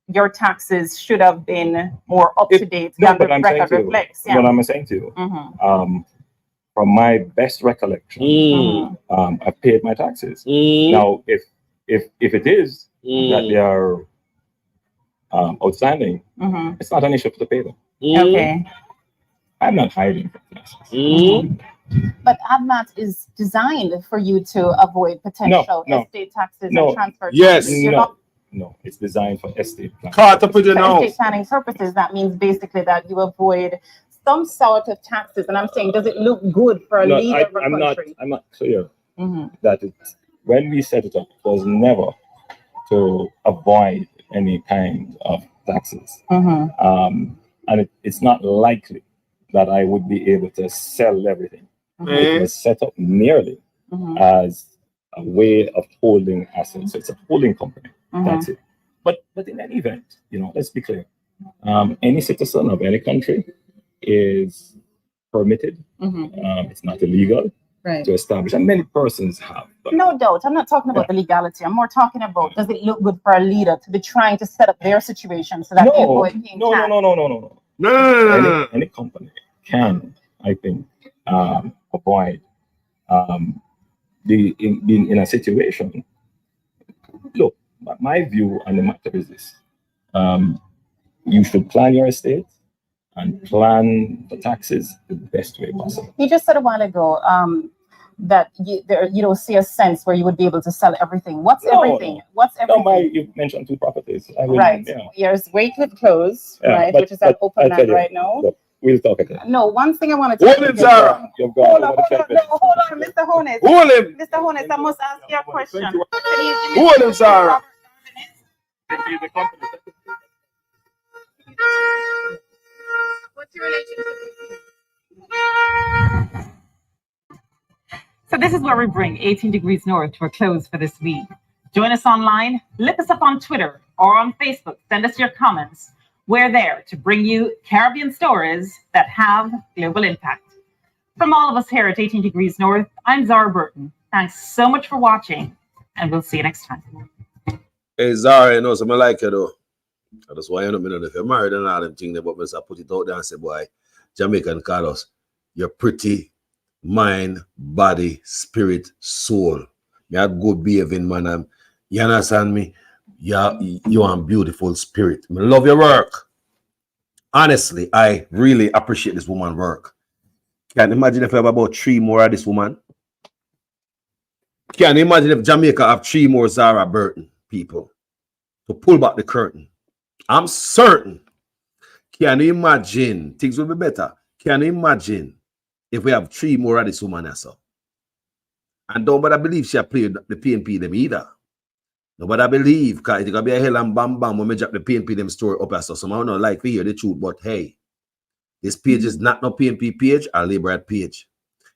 Speaker 17: your taxes should have been more up to date than the record reflects?
Speaker 7: What I'm saying to you, from my best recollection, I paid my taxes. Now, if it is that they are outstanding, it's not an issue to pay them.
Speaker 17: Okay.
Speaker 7: I'm not hiding from taxes.
Speaker 17: But ADMAT is designed for you to avoid potential estate taxes and transfer taxes.
Speaker 7: No, it's designed for estate planning.
Speaker 17: For estate planning purposes, that means basically that you avoid some sort of taxes. And I'm saying, does it look good for a leader of a country?
Speaker 7: I'm not clear that when we set it up, it was never to avoid any kind of taxes. And it's not likely that I would be able to sell everything. It was set up merely as a way of holding assets. So it's a holding company. That's it. But in any event, let's be clear. Any citizen of any country is permitted. It's not illegal to establish, and many persons have.
Speaker 17: No doubt. I'm not talking about the legality. I'm more talking about, does it look good for a leader to be trying to set up their situation so that they avoid paying tax?
Speaker 7: No. Any company can, I think, avoid being in a situation. Look, my view on the matter is this: you should plan your estate and plan the taxes the best way possible.
Speaker 17: You just said a while ago that you don't see a sense where you would be able to sell everything. What's everything? What's everything?
Speaker 7: You mentioned 2 properties.
Speaker 17: There's Wycliffe Close, which is at open land right now.
Speaker 7: Look, we'll talk again.
Speaker 17: No, one thing I want to tell you. Hold on, Mr. Honest. Mr. Honest, I must ask you a question.
Speaker 10: Hold him, Sarah.
Speaker 17: What's your relationship? So this is where we bring 18 Degrees North to a close for this week. Join us online, look us up on Twitter or on Facebook, send us your comments. We're there to bring you Caribbean stories that have global impact. From all of us here at 18 Degrees North, I'm Zara Burton. Thanks so much for watching, and we'll see you next time.
Speaker 10: Hey, Zara, you know something I like you though. That's why I don't know if you're married and all them things, but I put it out there and say, boy, Jamaican Carlos, you're pretty, mind, body, spirit, soul. You're good behaving, man. You understand me? You are beautiful spirit. I love your work. Honestly, I really appreciate this woman's work. Can you imagine if I have about 3 more of this woman? Can you imagine if Jamaica have 3 more Zara Burton people to pull back the curtain? I'm certain. Can you imagine? Things will be better. Can you imagine if we have 3 more of this woman? And nobody believe she played the PNP them either. Nobody believe, because it's going to be a hell and bam bam when we drop the PNP them story up as so. Somehow not like we hear the truth, but hey, This page is not no PNP page or Labour page.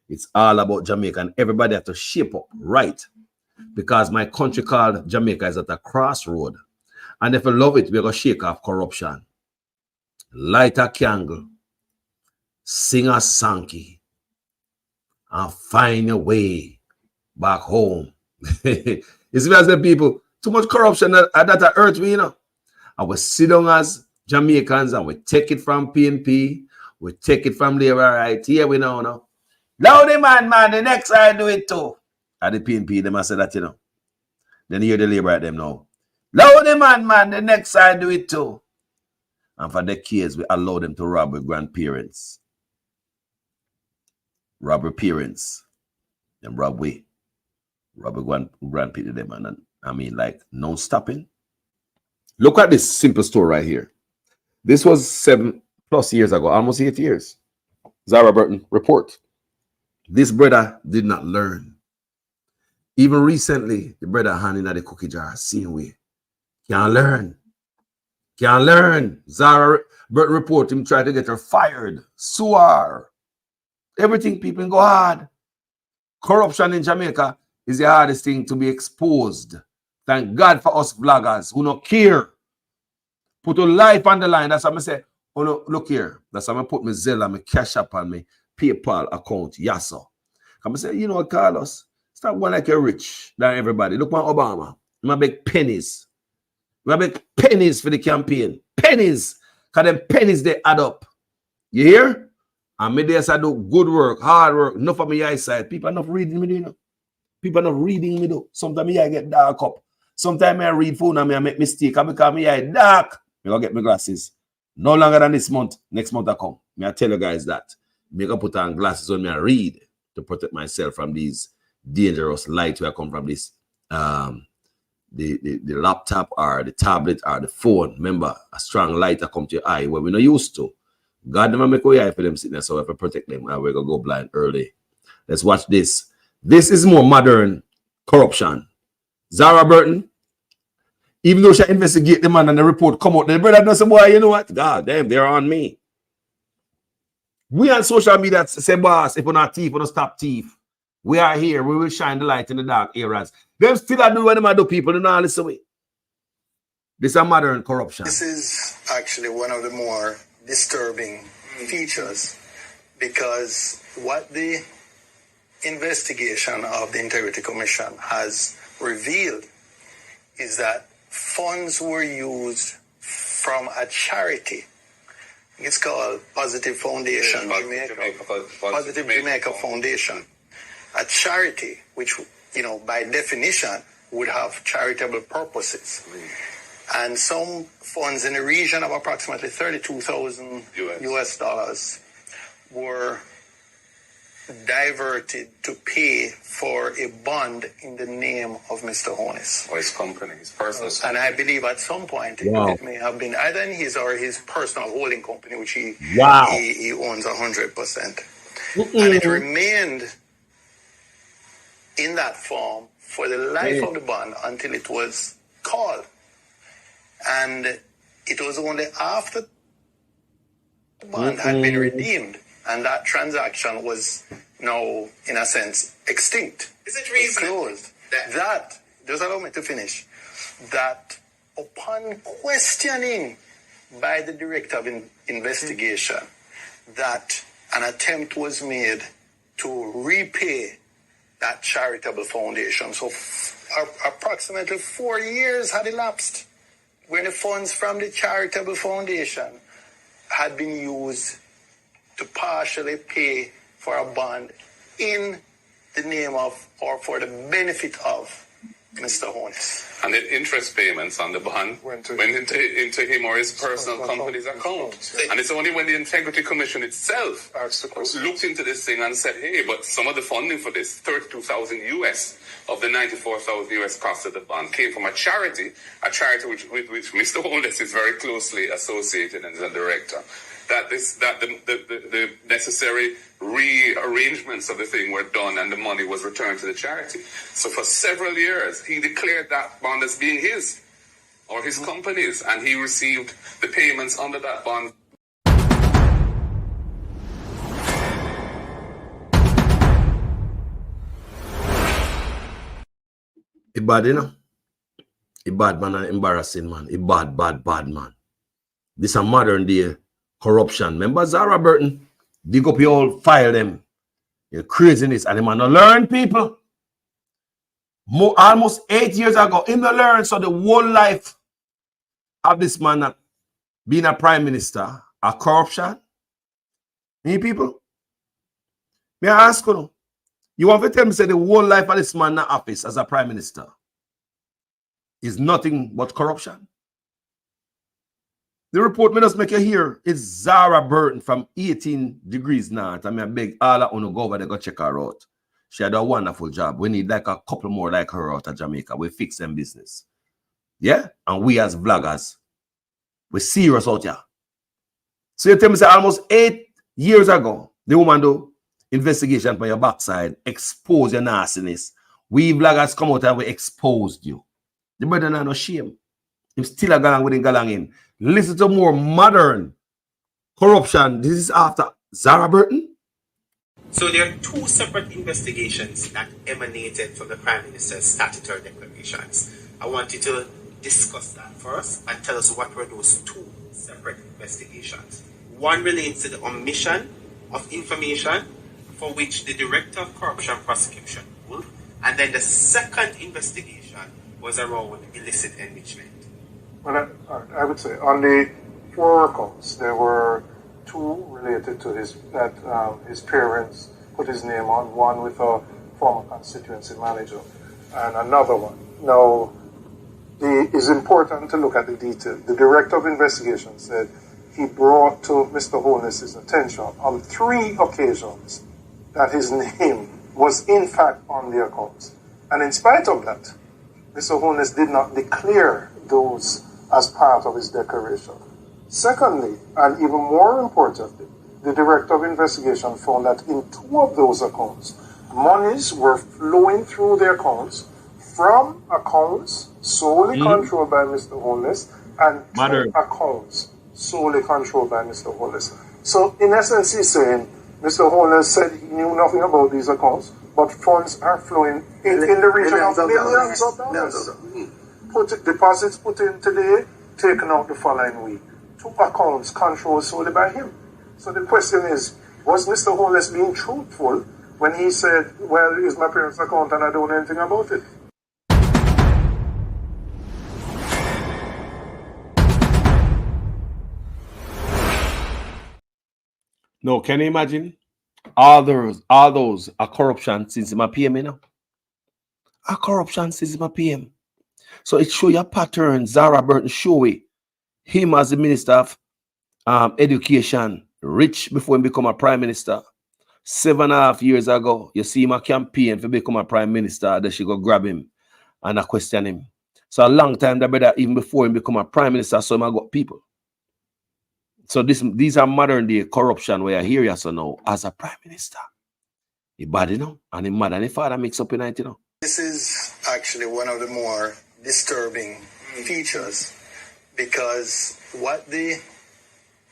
Speaker 10: It's all about Jamaica, and everybody have to shape up right, because my country called Jamaica is at a crossroad. And if you love it, we're going to shake off corruption. Light a candle, sing a sankey, and find your way back home. You see, as the people, too much corruption that hurt me, you know. And we sit down as Jamaicans and we take it from PNP, we take it from Labour, right? Here we know now. Loudy man, the next I do it too. At the PNP, they must say that, you know. Then you hear the Labour at them now. Loudy man, the next I do it too. And for decades, we allow them to rob our grandparents. Rob our parents. Them rob we. Rob our grandparents, them. And I mean, like, no stopping. Look at this simple story right here. This was 7+ years ago, almost 8 years. Zara Burton report. This brother did not learn. Even recently, the brother handing out the cookie jar, same way. Can't learn. Can't learn. Zara Burton report, him try to get her fired. Sue her. Everything people go hard. Corruption in Jamaica is the hardest thing to be exposed. Thank God for us vloggers who don't care. Put a life on the line. That's what I say. Oh no, look here. That's how I put my Zelle and my Cash App and my PayPal account. Yes, sir. Come say, you know what, Carlos? Stop one like you're rich than everybody. Look at Obama. I make pennies. I make pennies for the campaign. Pennies. Because them pennies, they add up. You hear? And me days I do good work, hard work, enough of my eyesight. People are not reading me, you know. People are not reading me, though. Sometimes I get dark up. Sometimes I read phone and I make mistake. I become my eye dark. I go get my glasses. No longer than this month. Next month I come. I tell you guys that. I go put on glasses on me and read to protect myself from these dangerous lights where I come from this the laptop or the tablet or the phone. Remember, a strong light that come to your eye where we're not used to. God never make a eye for them sitting there, so we have to protect them and we're going to go blind early. Let's watch this. This is more modern corruption. Zara Burton, even though she investigate the man and the report come out, the brother does say, boy, you know what? God damn, they're on me. We on social media say, boss, if we're not thief, we're not stop thief. We are here. We will shine the light in the dark areas. Them still are doing what them do, people. They don't listen away. This is a modern corruption.
Speaker 14: This is actually one of the more disturbing features, because what the investigation of the Integrity Commission has revealed is that funds were used from a charity. It's called Positive Foundation, Positive Jamaica Foundation, a charity which, you know, by definition would have charitable purposes. And some funds in the region of approximately $32,000 US dollars were diverted to pay for a bond in the name of Mr. Honus.
Speaker 21: Or his company, his personal company.
Speaker 14: And I believe at some point it may have been either in his or his personal holding company, which he owns 100%. And it remained in that form for the life of the bond until it was called. And it was only after the bond had been redeemed and that transaction was now, in a sense, extinct.
Speaker 21: Is it reasonable?
Speaker 14: Closed. That, just allow me to finish, that upon questioning by the director of investigation that an attempt was made to repay that charitable foundation. So approximately 4 years had elapsed when the funds from the charitable foundation had been used to partially pay for a bond in the name of or for the benefit of Mr. Honus.
Speaker 21: And the interest payments on the bond went into him or his personal company's account. And it's only when the Integrity Commission itself looked into this thing and said, hey, but some of the funding for this, $32,000 US of the $94,000 US cost of the bond, came from a charity with which Mr. Honus is very closely associated and is a director. That the necessary rearrangements of the thing were done and the money was returned to the charity. So for several years, he declared that bond as being his or his company's, and he received the payments under that bond.
Speaker 10: It bad, you know? It bad, man, and embarrassing, man. It bad, man. This a modern day corruption. Remember Zara Burton? Dig up your old file them. You're craziness. And the man not learn, people. Almost 8 years ago, him not learn. So the whole life of this man being a prime minister, a corruption. Me people, may I ask you, you want to tell me say the whole life of this man in office as a prime minister is nothing but corruption? The report me just make you hear is Zara Burton from 18 Degrees North. I mean, I beg all of you go over there go check her out. She had a wonderful job. We need like a couple more like her out of Jamaica. We fix them business. Yeah? And we as vloggers, we're serious out here. So you tell me say almost 8 years ago, the woman do investigation for your backside, expose your nastiness. We vloggers come out and we exposed you. The brother not no shame. Him still a galang with him galang in. Listen to more modern corruption. This is after Zara Burton.
Speaker 4: So there are two separate investigations that emanated from the Prime Minister's statutory declarations. I want you to discuss that first and tell us what were those two separate investigations. One relates to the omission of information for which the Director of Corruption Prosecution ruled, and then the second investigation was around illicit enrichment.
Speaker 15: Well, I would say on the 4 accounts, there were 2 related to his parents put his name on, one with a former constituency manager and another one. Now, it's important to look at the detail. The Director of Investigation said he brought to Mr. Holness's attention on 3 occasions that his name was in fact on the accounts. And in spite of that, Mr. Holness did not declare those as part of his declaration. Secondly, and even more importantly, the Director of Investigation found that in 2 of those accounts, monies were flowing through the accounts from accounts solely controlled by Mr. Holness and 2 accounts solely controlled by Mr. Holness. So in essence, he's saying Mr. Holness said he knew nothing about these accounts, but funds are flowing in the region of millions of dollars. Deposits put in today, taken out the following week. 2 accounts controlled solely by him. So the question is, was Mr. Holness being truthful when he said, well, it's my parents' account and I don't know anything about it?
Speaker 10: No, can you imagine? All those are corruption since my PM, you know? A corruption since my PM. So it show your pattern. Zara Burton show it. Him as the Minister of Education, rich before he become a Prime Minister. 7.5 years ago, you see him a campaign to become a Prime Minister, that she go grab him and I question him. So a long time, that brother, even before he become a Prime Minister, so him got people. So these are modern day corruption where I hear you so now as a Prime Minister. He bad, you know, and he mad and his father mix up in it, you know.
Speaker 14: This is actually one of the more disturbing features, because what the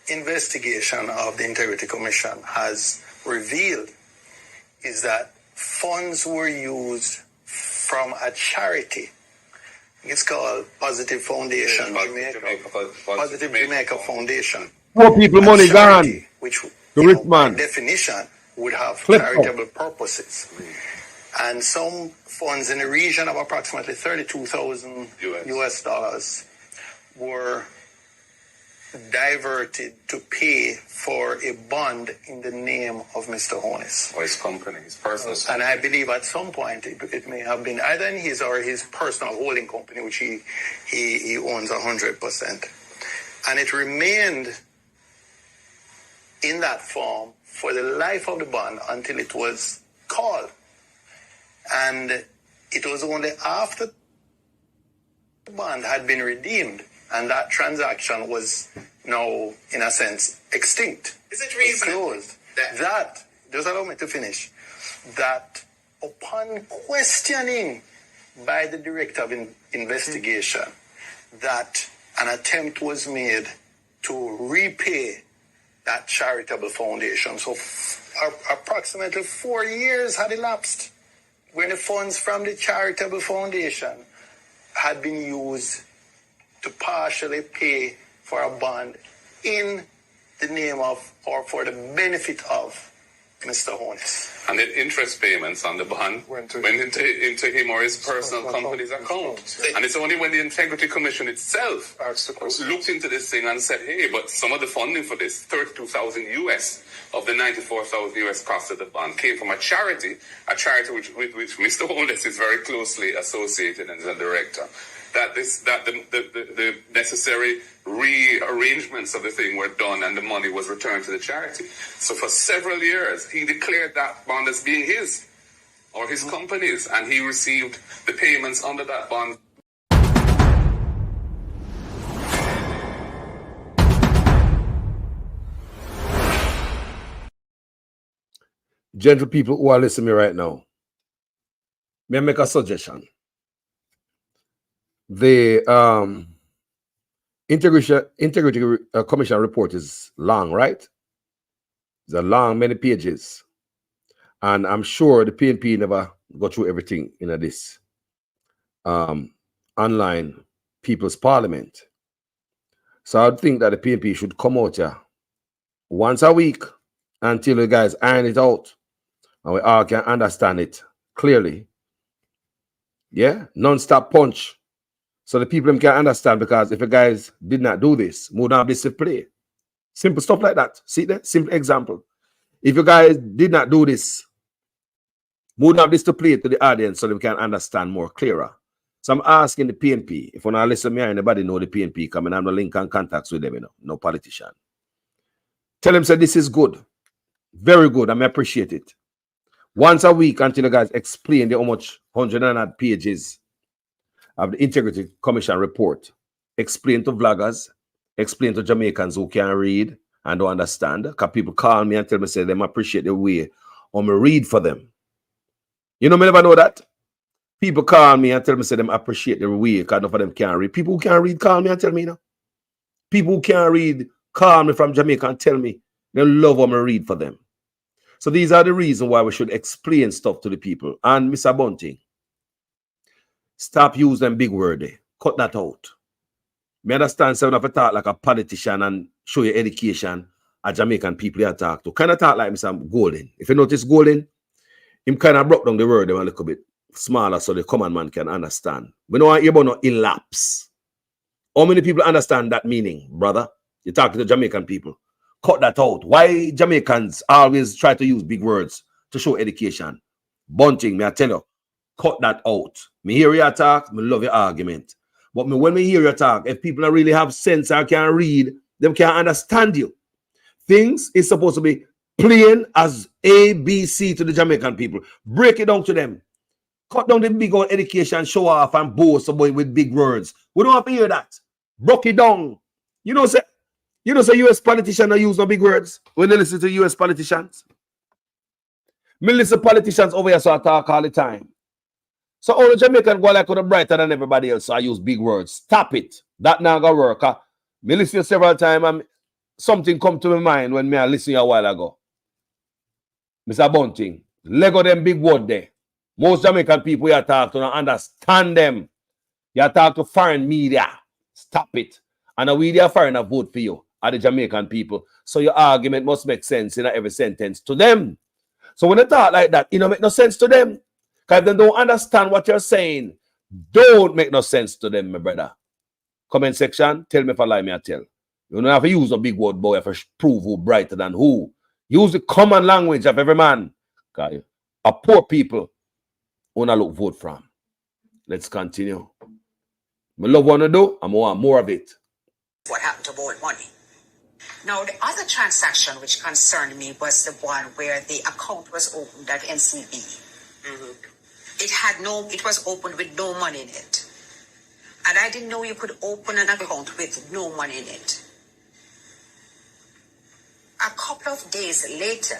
Speaker 14: investigation of the Integrity Commission has revealed is that funds were used from a charity. It's called Positive Foundation, Positive Jamaica Foundation.
Speaker 10: Poor people money gone.
Speaker 14: Which,
Speaker 10: the rich man.
Speaker 14: By definition, would have charitable purposes. And some funds in the region of approximately $32,000 US dollars were diverted to pay for a bond in the name of Mr. Holness.
Speaker 21: Or his company, his personal company.
Speaker 14: And I believe at some point it may have been either in his or his personal holding company, which he owns 100%. And it remained in that form for the life of the bond until it was called. And it was only after the bond had been redeemed and that transaction was now, in a sense, extinct.
Speaker 4: Is it reasonable
Speaker 14: that, just allow me to finish, that upon questioning by the Director of Investigation that an attempt was made to repay that charitable foundation, so approximately 4 years had elapsed when the funds from the charitable foundation had been used to partially pay for a bond in the name of or for the benefit of Mr. Honus.
Speaker 21: And the interest payments on the bond went into him or his personal company's account. And it's only when the Integrity Commission itself looked into this thing and said, hey, but some of the funding for this, 32,000 US of the 94,000 US cost of the bond, came from a charity with which Mr. Honus is very closely associated and is a director. That the necessary rearrangements of the thing were done and the money was returned to the charity. So for several years, he declared that bond as being his or his company's, and he received the payments under that bond.
Speaker 10: Gentle people who are listening to me right now, may I make a suggestion? The Integrity Commission report is long, right? It's a long, many pages. And I'm sure the PNP never go through everything in this online People's Parliament. So I think that the PNP should come out here once a week until you guys iron it out and we all can understand it clearly. Yeah, non-stop punch. So the people can understand, because if you guys did not do this, we would not have this to play. Simple stuff like that. See that? Simple example. If you guys did not do this, we would not have this to play to the audience so they can understand more clearer. So I'm asking the PNP, if you not listen to me, anybody know the PNP coming, I'm the link and contacts with them, you know, no politician. Tell them, say, this is good. Very good. I appreciate it. Once a week until you guys explain the how much 100 and odd pages of the Integrity Commission report. Explain to vloggers, explain to Jamaicans who can read and don't understand. Because people call me and tell me, say, them appreciate the way I read for them. You know, me never know that. People call me and tell me, say, them appreciate the way, because none of them can read. People who can read call me and tell me, you know. People who can read call me from Jamaica and tell me they love what I read for them. So these are the reasons why we should explain stuff to the people. And Mr. Bunting, stop using them big words. Cut that out. Me understand so if you talk like a politician and show your education a Jamaican people you talk to. Kind of talk like Mr. Golden. If you notice Golden, him kind of broke down the word a little bit smaller so the common man can understand. We don't want you about no elapse. How many people understand that meaning, brother? You're talking to Jamaican people. Cut that out. Why Jamaicans always try to use big words to show education? Bunting, me I tell you, cut that out. Me hear you talk, me love your argument. But when we hear you talk, if people don't really have sense or can read, them can understand you. Things is supposed to be plain as A, B, C to the Jamaican people. Break it down to them. Cut down the big old education, show off and boast about with big words. We don't have to hear that. Broke it down. You know, say US politicians don't use no big words when they listen to US politicians. Me listen to politicians over here so I talk all the time. So all the Jamaican go like brighter than everybody else, so I use big words. Stop it. That not gonna work. Me listen several times and something come to my mind when me I listen a while ago. Mr. Bunting, Lego them big word there. Most Jamaican people you talk to don't understand them. You talk to foreign media. Stop it. And we are foreigner vote for you, are the Jamaican people. So your argument must make sense in every sentence to them. So when you talk like that, it don't make no sense to them. Because they don't understand what you're saying. Don't make no sense to them, my brother. Comment section, tell me if I lie, me I tell. You don't have to use a big word, boy, you have to prove who brighter than who. Use the common language of every man. Okay. A poor people who not look vote from. Let's continue. I love what I do, I want more of it.
Speaker 11: What happened to borrowed money? Now, the other transaction which concerned me was the one where the account was opened at NCB. It was opened with no money in it. And I didn't know you could open an account with no money in it. A couple of days later,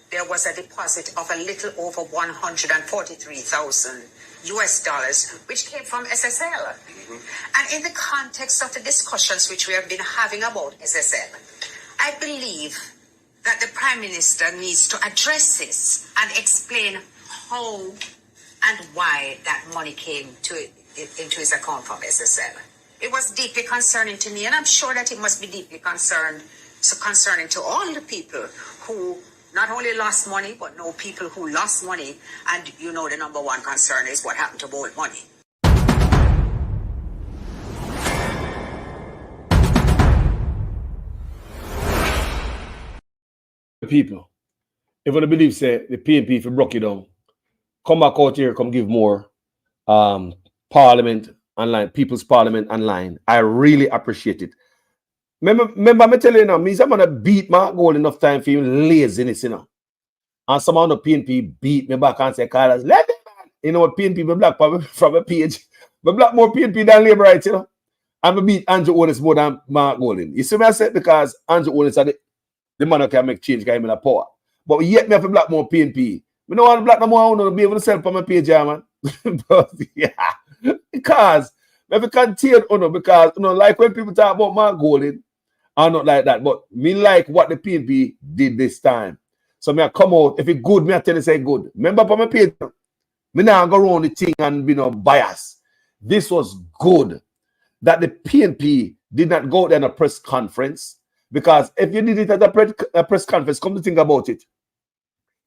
Speaker 11: there was a deposit of a little over 143,000 US dollars, which came from SSL. And in the context of the discussions which we have been having about SSL, I believe that the Prime Minister needs to address this and explain how and why that money came into his account from SSL. It was deeply concerning to me, and I'm sure that it must be deeply concerning to all the people who not only lost money, but know people who lost money. And you know the number one concern is what happened to borrowed money.
Speaker 10: The people, if you believe say the PNP if you broke it down, come back out here, come give more Parliament online, People's Parliament online. I really appreciate it. Remember me telling you now, me someone that beat my goal enough time for you laziness, you know. And someone on the PNP beat me back and say, Carlos, let me man. You know what PNP be black from a page. But black more PNP than Labour rights, you know. I'm a beat Andrew Owens more than Mark Golding. You see what I said? Because Andrew Owens are the man who can make change because I'm in a power. But yet me have to black more PNP. Me don't want to black no more, I want to be able to sell for my page, man. But yeah. Because if you continue, because like when people talk about Mark Golding, I'm not like that. But me like what the PNP did this time. So me I come out. If it's good, me I tell you say good. Remember for my page, me now go around the thing and be no bias. This was good that the PNP did not go there in a press conference, because if you did it at a press conference, come to think about it,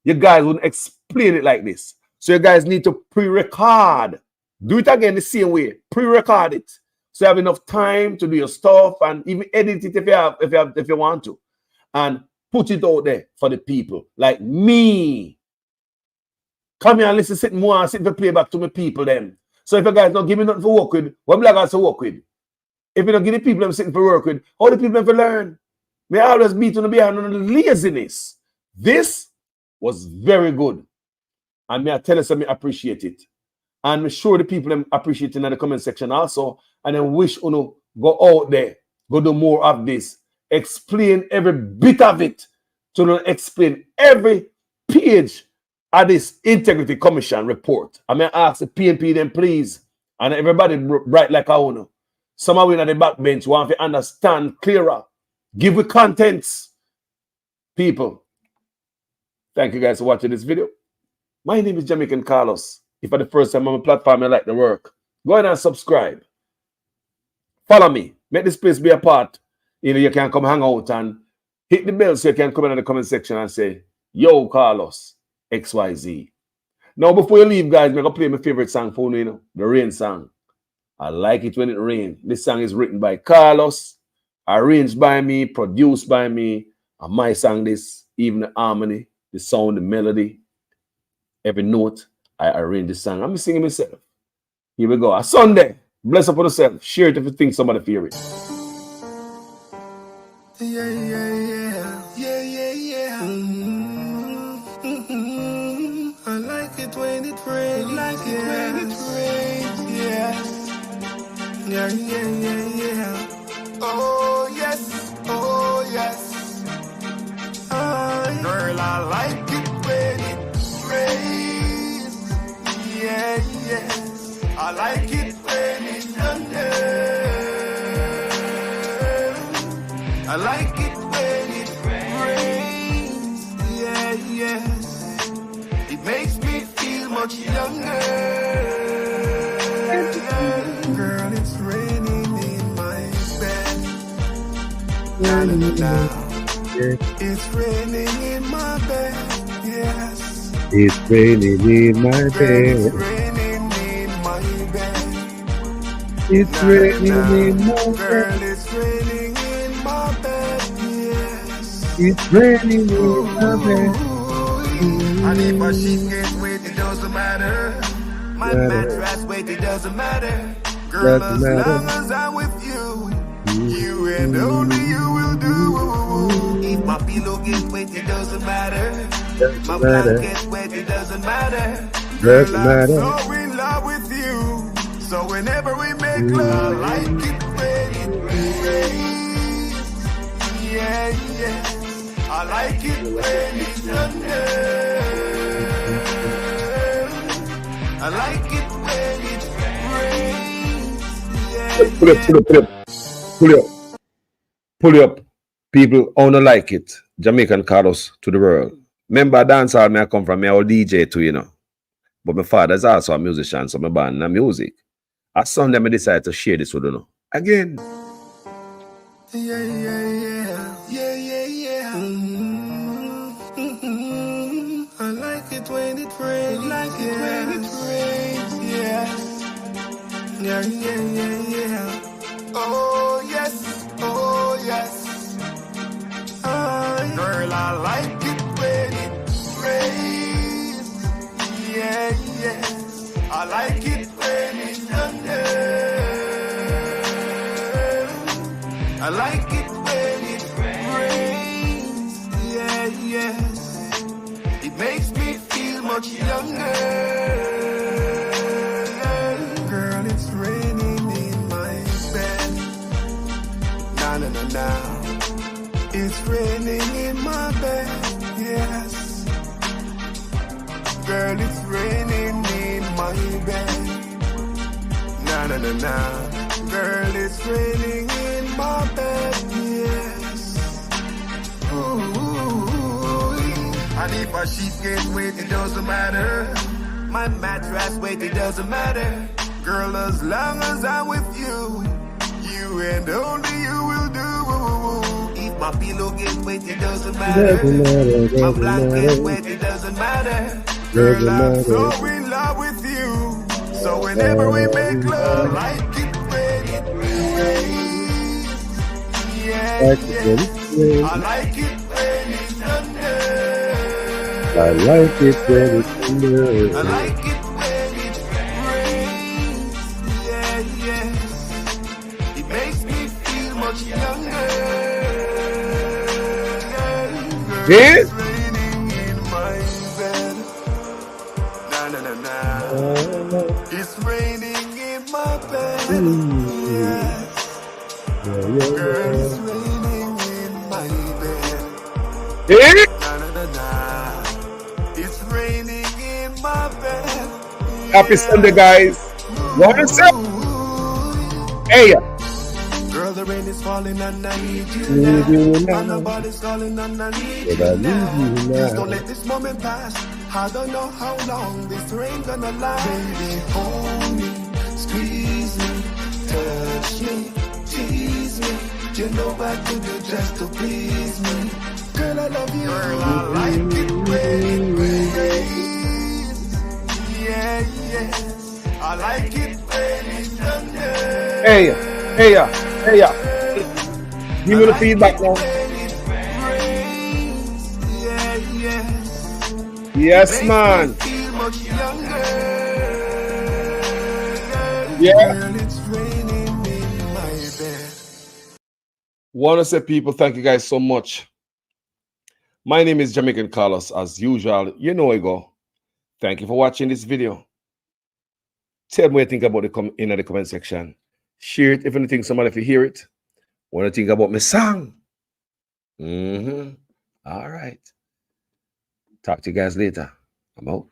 Speaker 10: you guys wouldn't explain it like this. So you guys need to pre-record. Do it again the same way. Pre-record it. So you have enough time to do your stuff and even edit it if you want to. And put it out there for the people. Like me. Come here and listen, sit more and sit for playback to my people then. So if you guys not give me nothing to work with, what black guys to work with? If you don't give the people them sitting for work with, how the people them for learn? May I always beat on the behind on the laziness. This was very good. And may I tell you something, I appreciate it. And I'm sure the people them appreciate it in the comment section also. And I wish go out there, go do more of this. Explain every bit of it. To explain every page of this Integrity Commission report. I may ask the PNP then please. And everybody bright like I want. Some of you at the backbench want to understand clearer. Give me contents. People. Thank you guys for watching this video. My name is Jamaican Carlos. If for the first time on my platform you like the work, go ahead and subscribe. Follow me. Make this place be a part. You can come hang out and hit the bell so you can come in the comment section and say, yo, Carlos, XYZ. Now, before you leave, guys, I'm going to play my favorite song for you, the rain song. I like it when it rains. This song is written by Carlos, arranged by me, produced by me. And my song, this, even the harmony, the sound, the melody, every note, I arrange the song. I'm singing myself. Here we go. A Sunday. Bless up on yourself. Share it if you think somebody feel it.
Speaker 18: Yeah, yeah, yeah. Yeah, yeah, yeah. I like it when it rains. Like it when it rains. Yeah. Yeah, yeah, yeah, yeah. Oh, yes. Oh, yes. Girl, I like it when it rains. Yeah, yeah. I like it when it thunders. I like it when it rains, yeah, yes. It makes me feel much younger. Girl, it's raining in my bed. Na, na, na, na. It's raining in my bed, yes.
Speaker 10: It's raining in my bed.
Speaker 18: It's raining in my bed.
Speaker 10: It's raining in my bed.
Speaker 18: Girl, it's raining in my bed, yes.
Speaker 10: It's raining in my bed.
Speaker 18: And if my sheet gets wet, it doesn't matter. My mattress wet, it doesn't matter. Girl, as long as I'm with you, you and only you will do. If my pillow gets wet, it doesn't matter. My blanket wet, it doesn't matter. Girl, I'm so in love with you. So whenever we make love, I like it when it rains. Yeah, yeah. I like it when it's thunder. I like it when it rains. Yeah,
Speaker 10: Pull it up. People only like it. Jamaican Carlos to the world. Remember dancehall me I come from, me old DJ too, you know. But my father is also a musician, so my band in music. As Sunday, I decided to share this with you again.
Speaker 18: Yeah. I like it when it rains. Yeah. Oh yes. Girl, I like it when it rains. Yeah. I like it when it thunders. I like it when it rains. Yeah. It makes me feel much younger. Girl, it's raining in my bed. Nah. It's raining in my bed, yes. Girl, it's raining in my bed. Nah. Girl, it's raining in my bed, yes. Ooh. And if a sheet gets wet, it doesn't matter. My mattress weight, it doesn't matter. Girl, as long as I'm with you, you and only you will do. If my pillow gets wet, it doesn't matter. My blanket wet, it doesn't matter. Girl, I'm so in love with you. So whenever we make love, I like it when it rains. Yeah. I like it when it thunders.
Speaker 10: I like it when it thunders.
Speaker 18: I like it when it rains. Yeah. It makes me feel much younger.
Speaker 10: Yeah.
Speaker 18: It's raining in my bed. Nah. It's raining in my bed. Yeah. Girl, it's raining in my bed.
Speaker 10: Yeah.
Speaker 18: Nah. It's raining in my bed.
Speaker 10: Happy Sunday, guys. What is up? Hey.
Speaker 18: Girl, the rain is falling and I need you now. And nobody's calling and I need you now. Please don't let this moment pass. I don't know how long this rain gonna last. Baby, hold me, squeeze me, touch me, tease me. You know I could do just to please me. Girl, I love you. Girl, I like it when it rains. Yeah. I like it when it thunders.
Speaker 10: Hey. Give me the feedback now. Yes, man. Yeah. Want to say, people, thank you guys so much. My name is Jamaican Carlos. As usual, you know I go. Thank you for watching this video. Tell me what you think about it in the comment section. Share it if anything, somebody if you hear it. Want to think about my song? All right. Talk to you guys later. I'm out.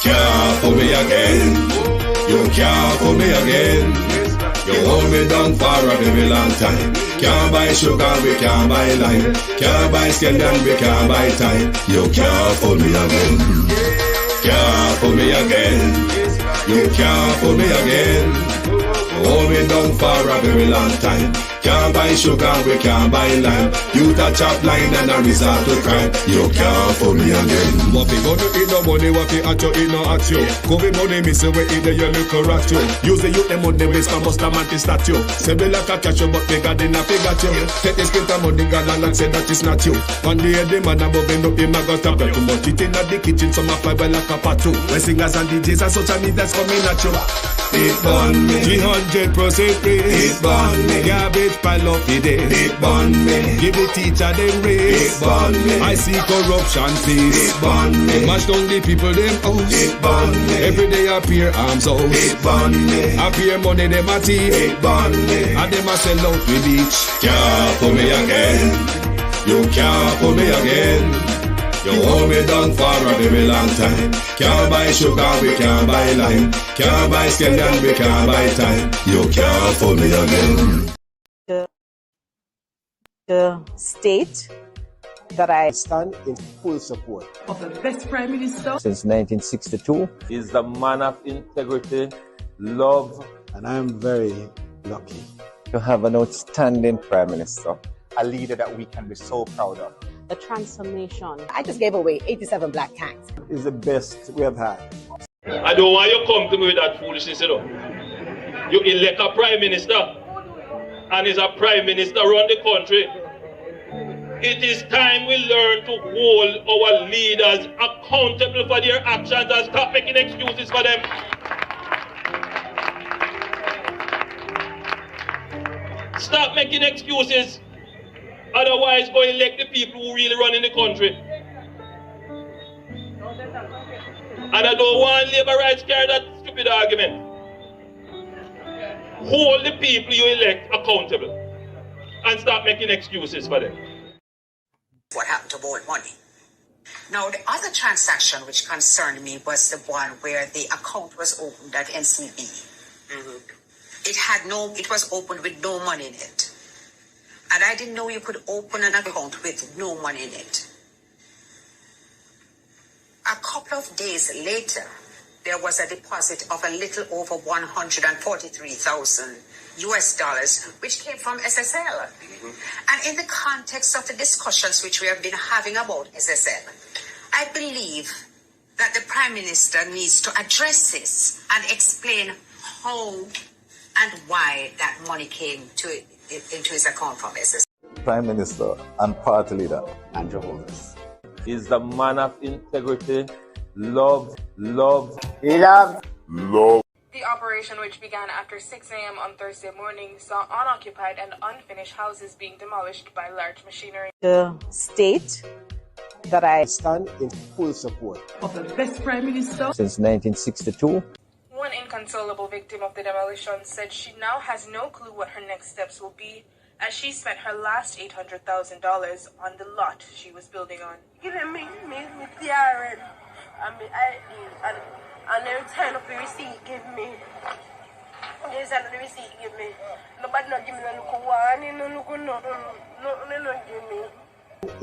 Speaker 18: Can't fool me again. You can't fool me again. You hold me down for a very long time. Can't buy sugar, we can't buy lime. Can't buy scandal, we can't buy time. You can't fool me again. Can't fool me again. You can't fool me again. Hold me down for a very long time. Can't buy sugar, we can't buy lime. You touch up line and a resort to crime. You can't fool me again. What we gonna eat no money, what we at you, eat no at you. Covid money, miss away, eat the yellow rat you. Use the youth, the money, waste for most mantis statue. Say be like a catch you, but bigger than a figure you. Take this script of money, girl, and say that it's not you. One day the man above end up, him a got a bet. Too much it in the kitchen, some a fly by like a patu. When singers and DJs and social media's coming at you. It burn me 300% raise. It burn me garbage pile up the day. It burn me give the teacher them raise. It burn me I see corruption face. It burn me mash down the people them house. It burn me every day appear arms out. It burn me appear money them a thief. It burn me and them a sell out the beach. Can't pull me again. You can't pull me again. You hold me down for a very long time. Can't buy sugar, we can't buy lime. Can't buy scandal, we can't buy time. You can't fool me again.
Speaker 5: To state that I
Speaker 2: stand in full support
Speaker 5: of the best Prime Minister
Speaker 1: since 1962.
Speaker 12: Is a man of integrity, love,
Speaker 2: and I am very lucky
Speaker 1: to have an outstanding Prime Minister.
Speaker 13: A leader that we can be so proud of.
Speaker 5: the transformation. I just gave away 87 black cats.
Speaker 2: Is the best we have had.
Speaker 3: I don't want you to come to me with that foolishness, you know. You elect a prime minister, and is a prime minister run the country. It is time we learn to hold our leaders accountable for their actions and stop making excuses for them. Stop making excuses. Otherwise, go elect the people who really run in the country. And I don't want labor rights carry that stupid argument. Hold the people you elect accountable and stop making excuses for them.
Speaker 11: What happened to borrowed money? Now, the other transaction which concerned me was the one where the account was opened at NCB. It was opened with no money in it. And I didn't know you could open an account with no money in it. A couple of days later, there was a deposit of a little over $143,000 US, which came from SSL. And in the context of the discussions which we have been having about SSL, I believe that the Prime Minister needs to address this and explain how and why that money came into his account from SSL.
Speaker 22: Prime Minister and Party Leader Andrew Holmes
Speaker 12: is the man of integrity, love.
Speaker 16: Love.
Speaker 8: The operation, which began after 6 a.m. on Thursday morning, saw unoccupied and unfinished houses being demolished by large machinery.
Speaker 5: To state that I
Speaker 2: stand in full support
Speaker 5: of the best Prime Minister
Speaker 1: since 1962.
Speaker 8: One inconsolable victim of the demolition said she now has no clue what her next steps will be, as she spent her last $800,000 on the lot she was building on.
Speaker 19: Giving me TRN, and they return of the receipt give me. They return of the receipt give me. Nobody not give me no look one, no give me.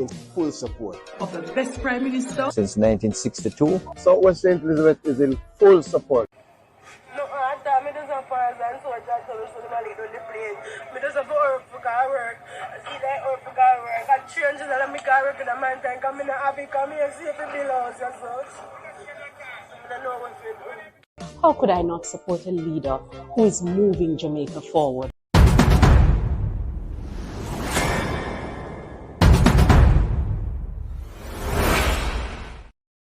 Speaker 2: In full support
Speaker 5: of the best Prime Minister
Speaker 1: since 1962.
Speaker 16: Southwest St. Elizabeth is in full support.
Speaker 19: No, I thought me doesn't pass and so I just told us to lead on the plane. Me doesn't work for work. See that work for work. I change it and I make work in the mountain. Come in and happy, come here, see if it belongs and such. I don't know what to do.
Speaker 5: How could I not support a leader who is moving Jamaica forward?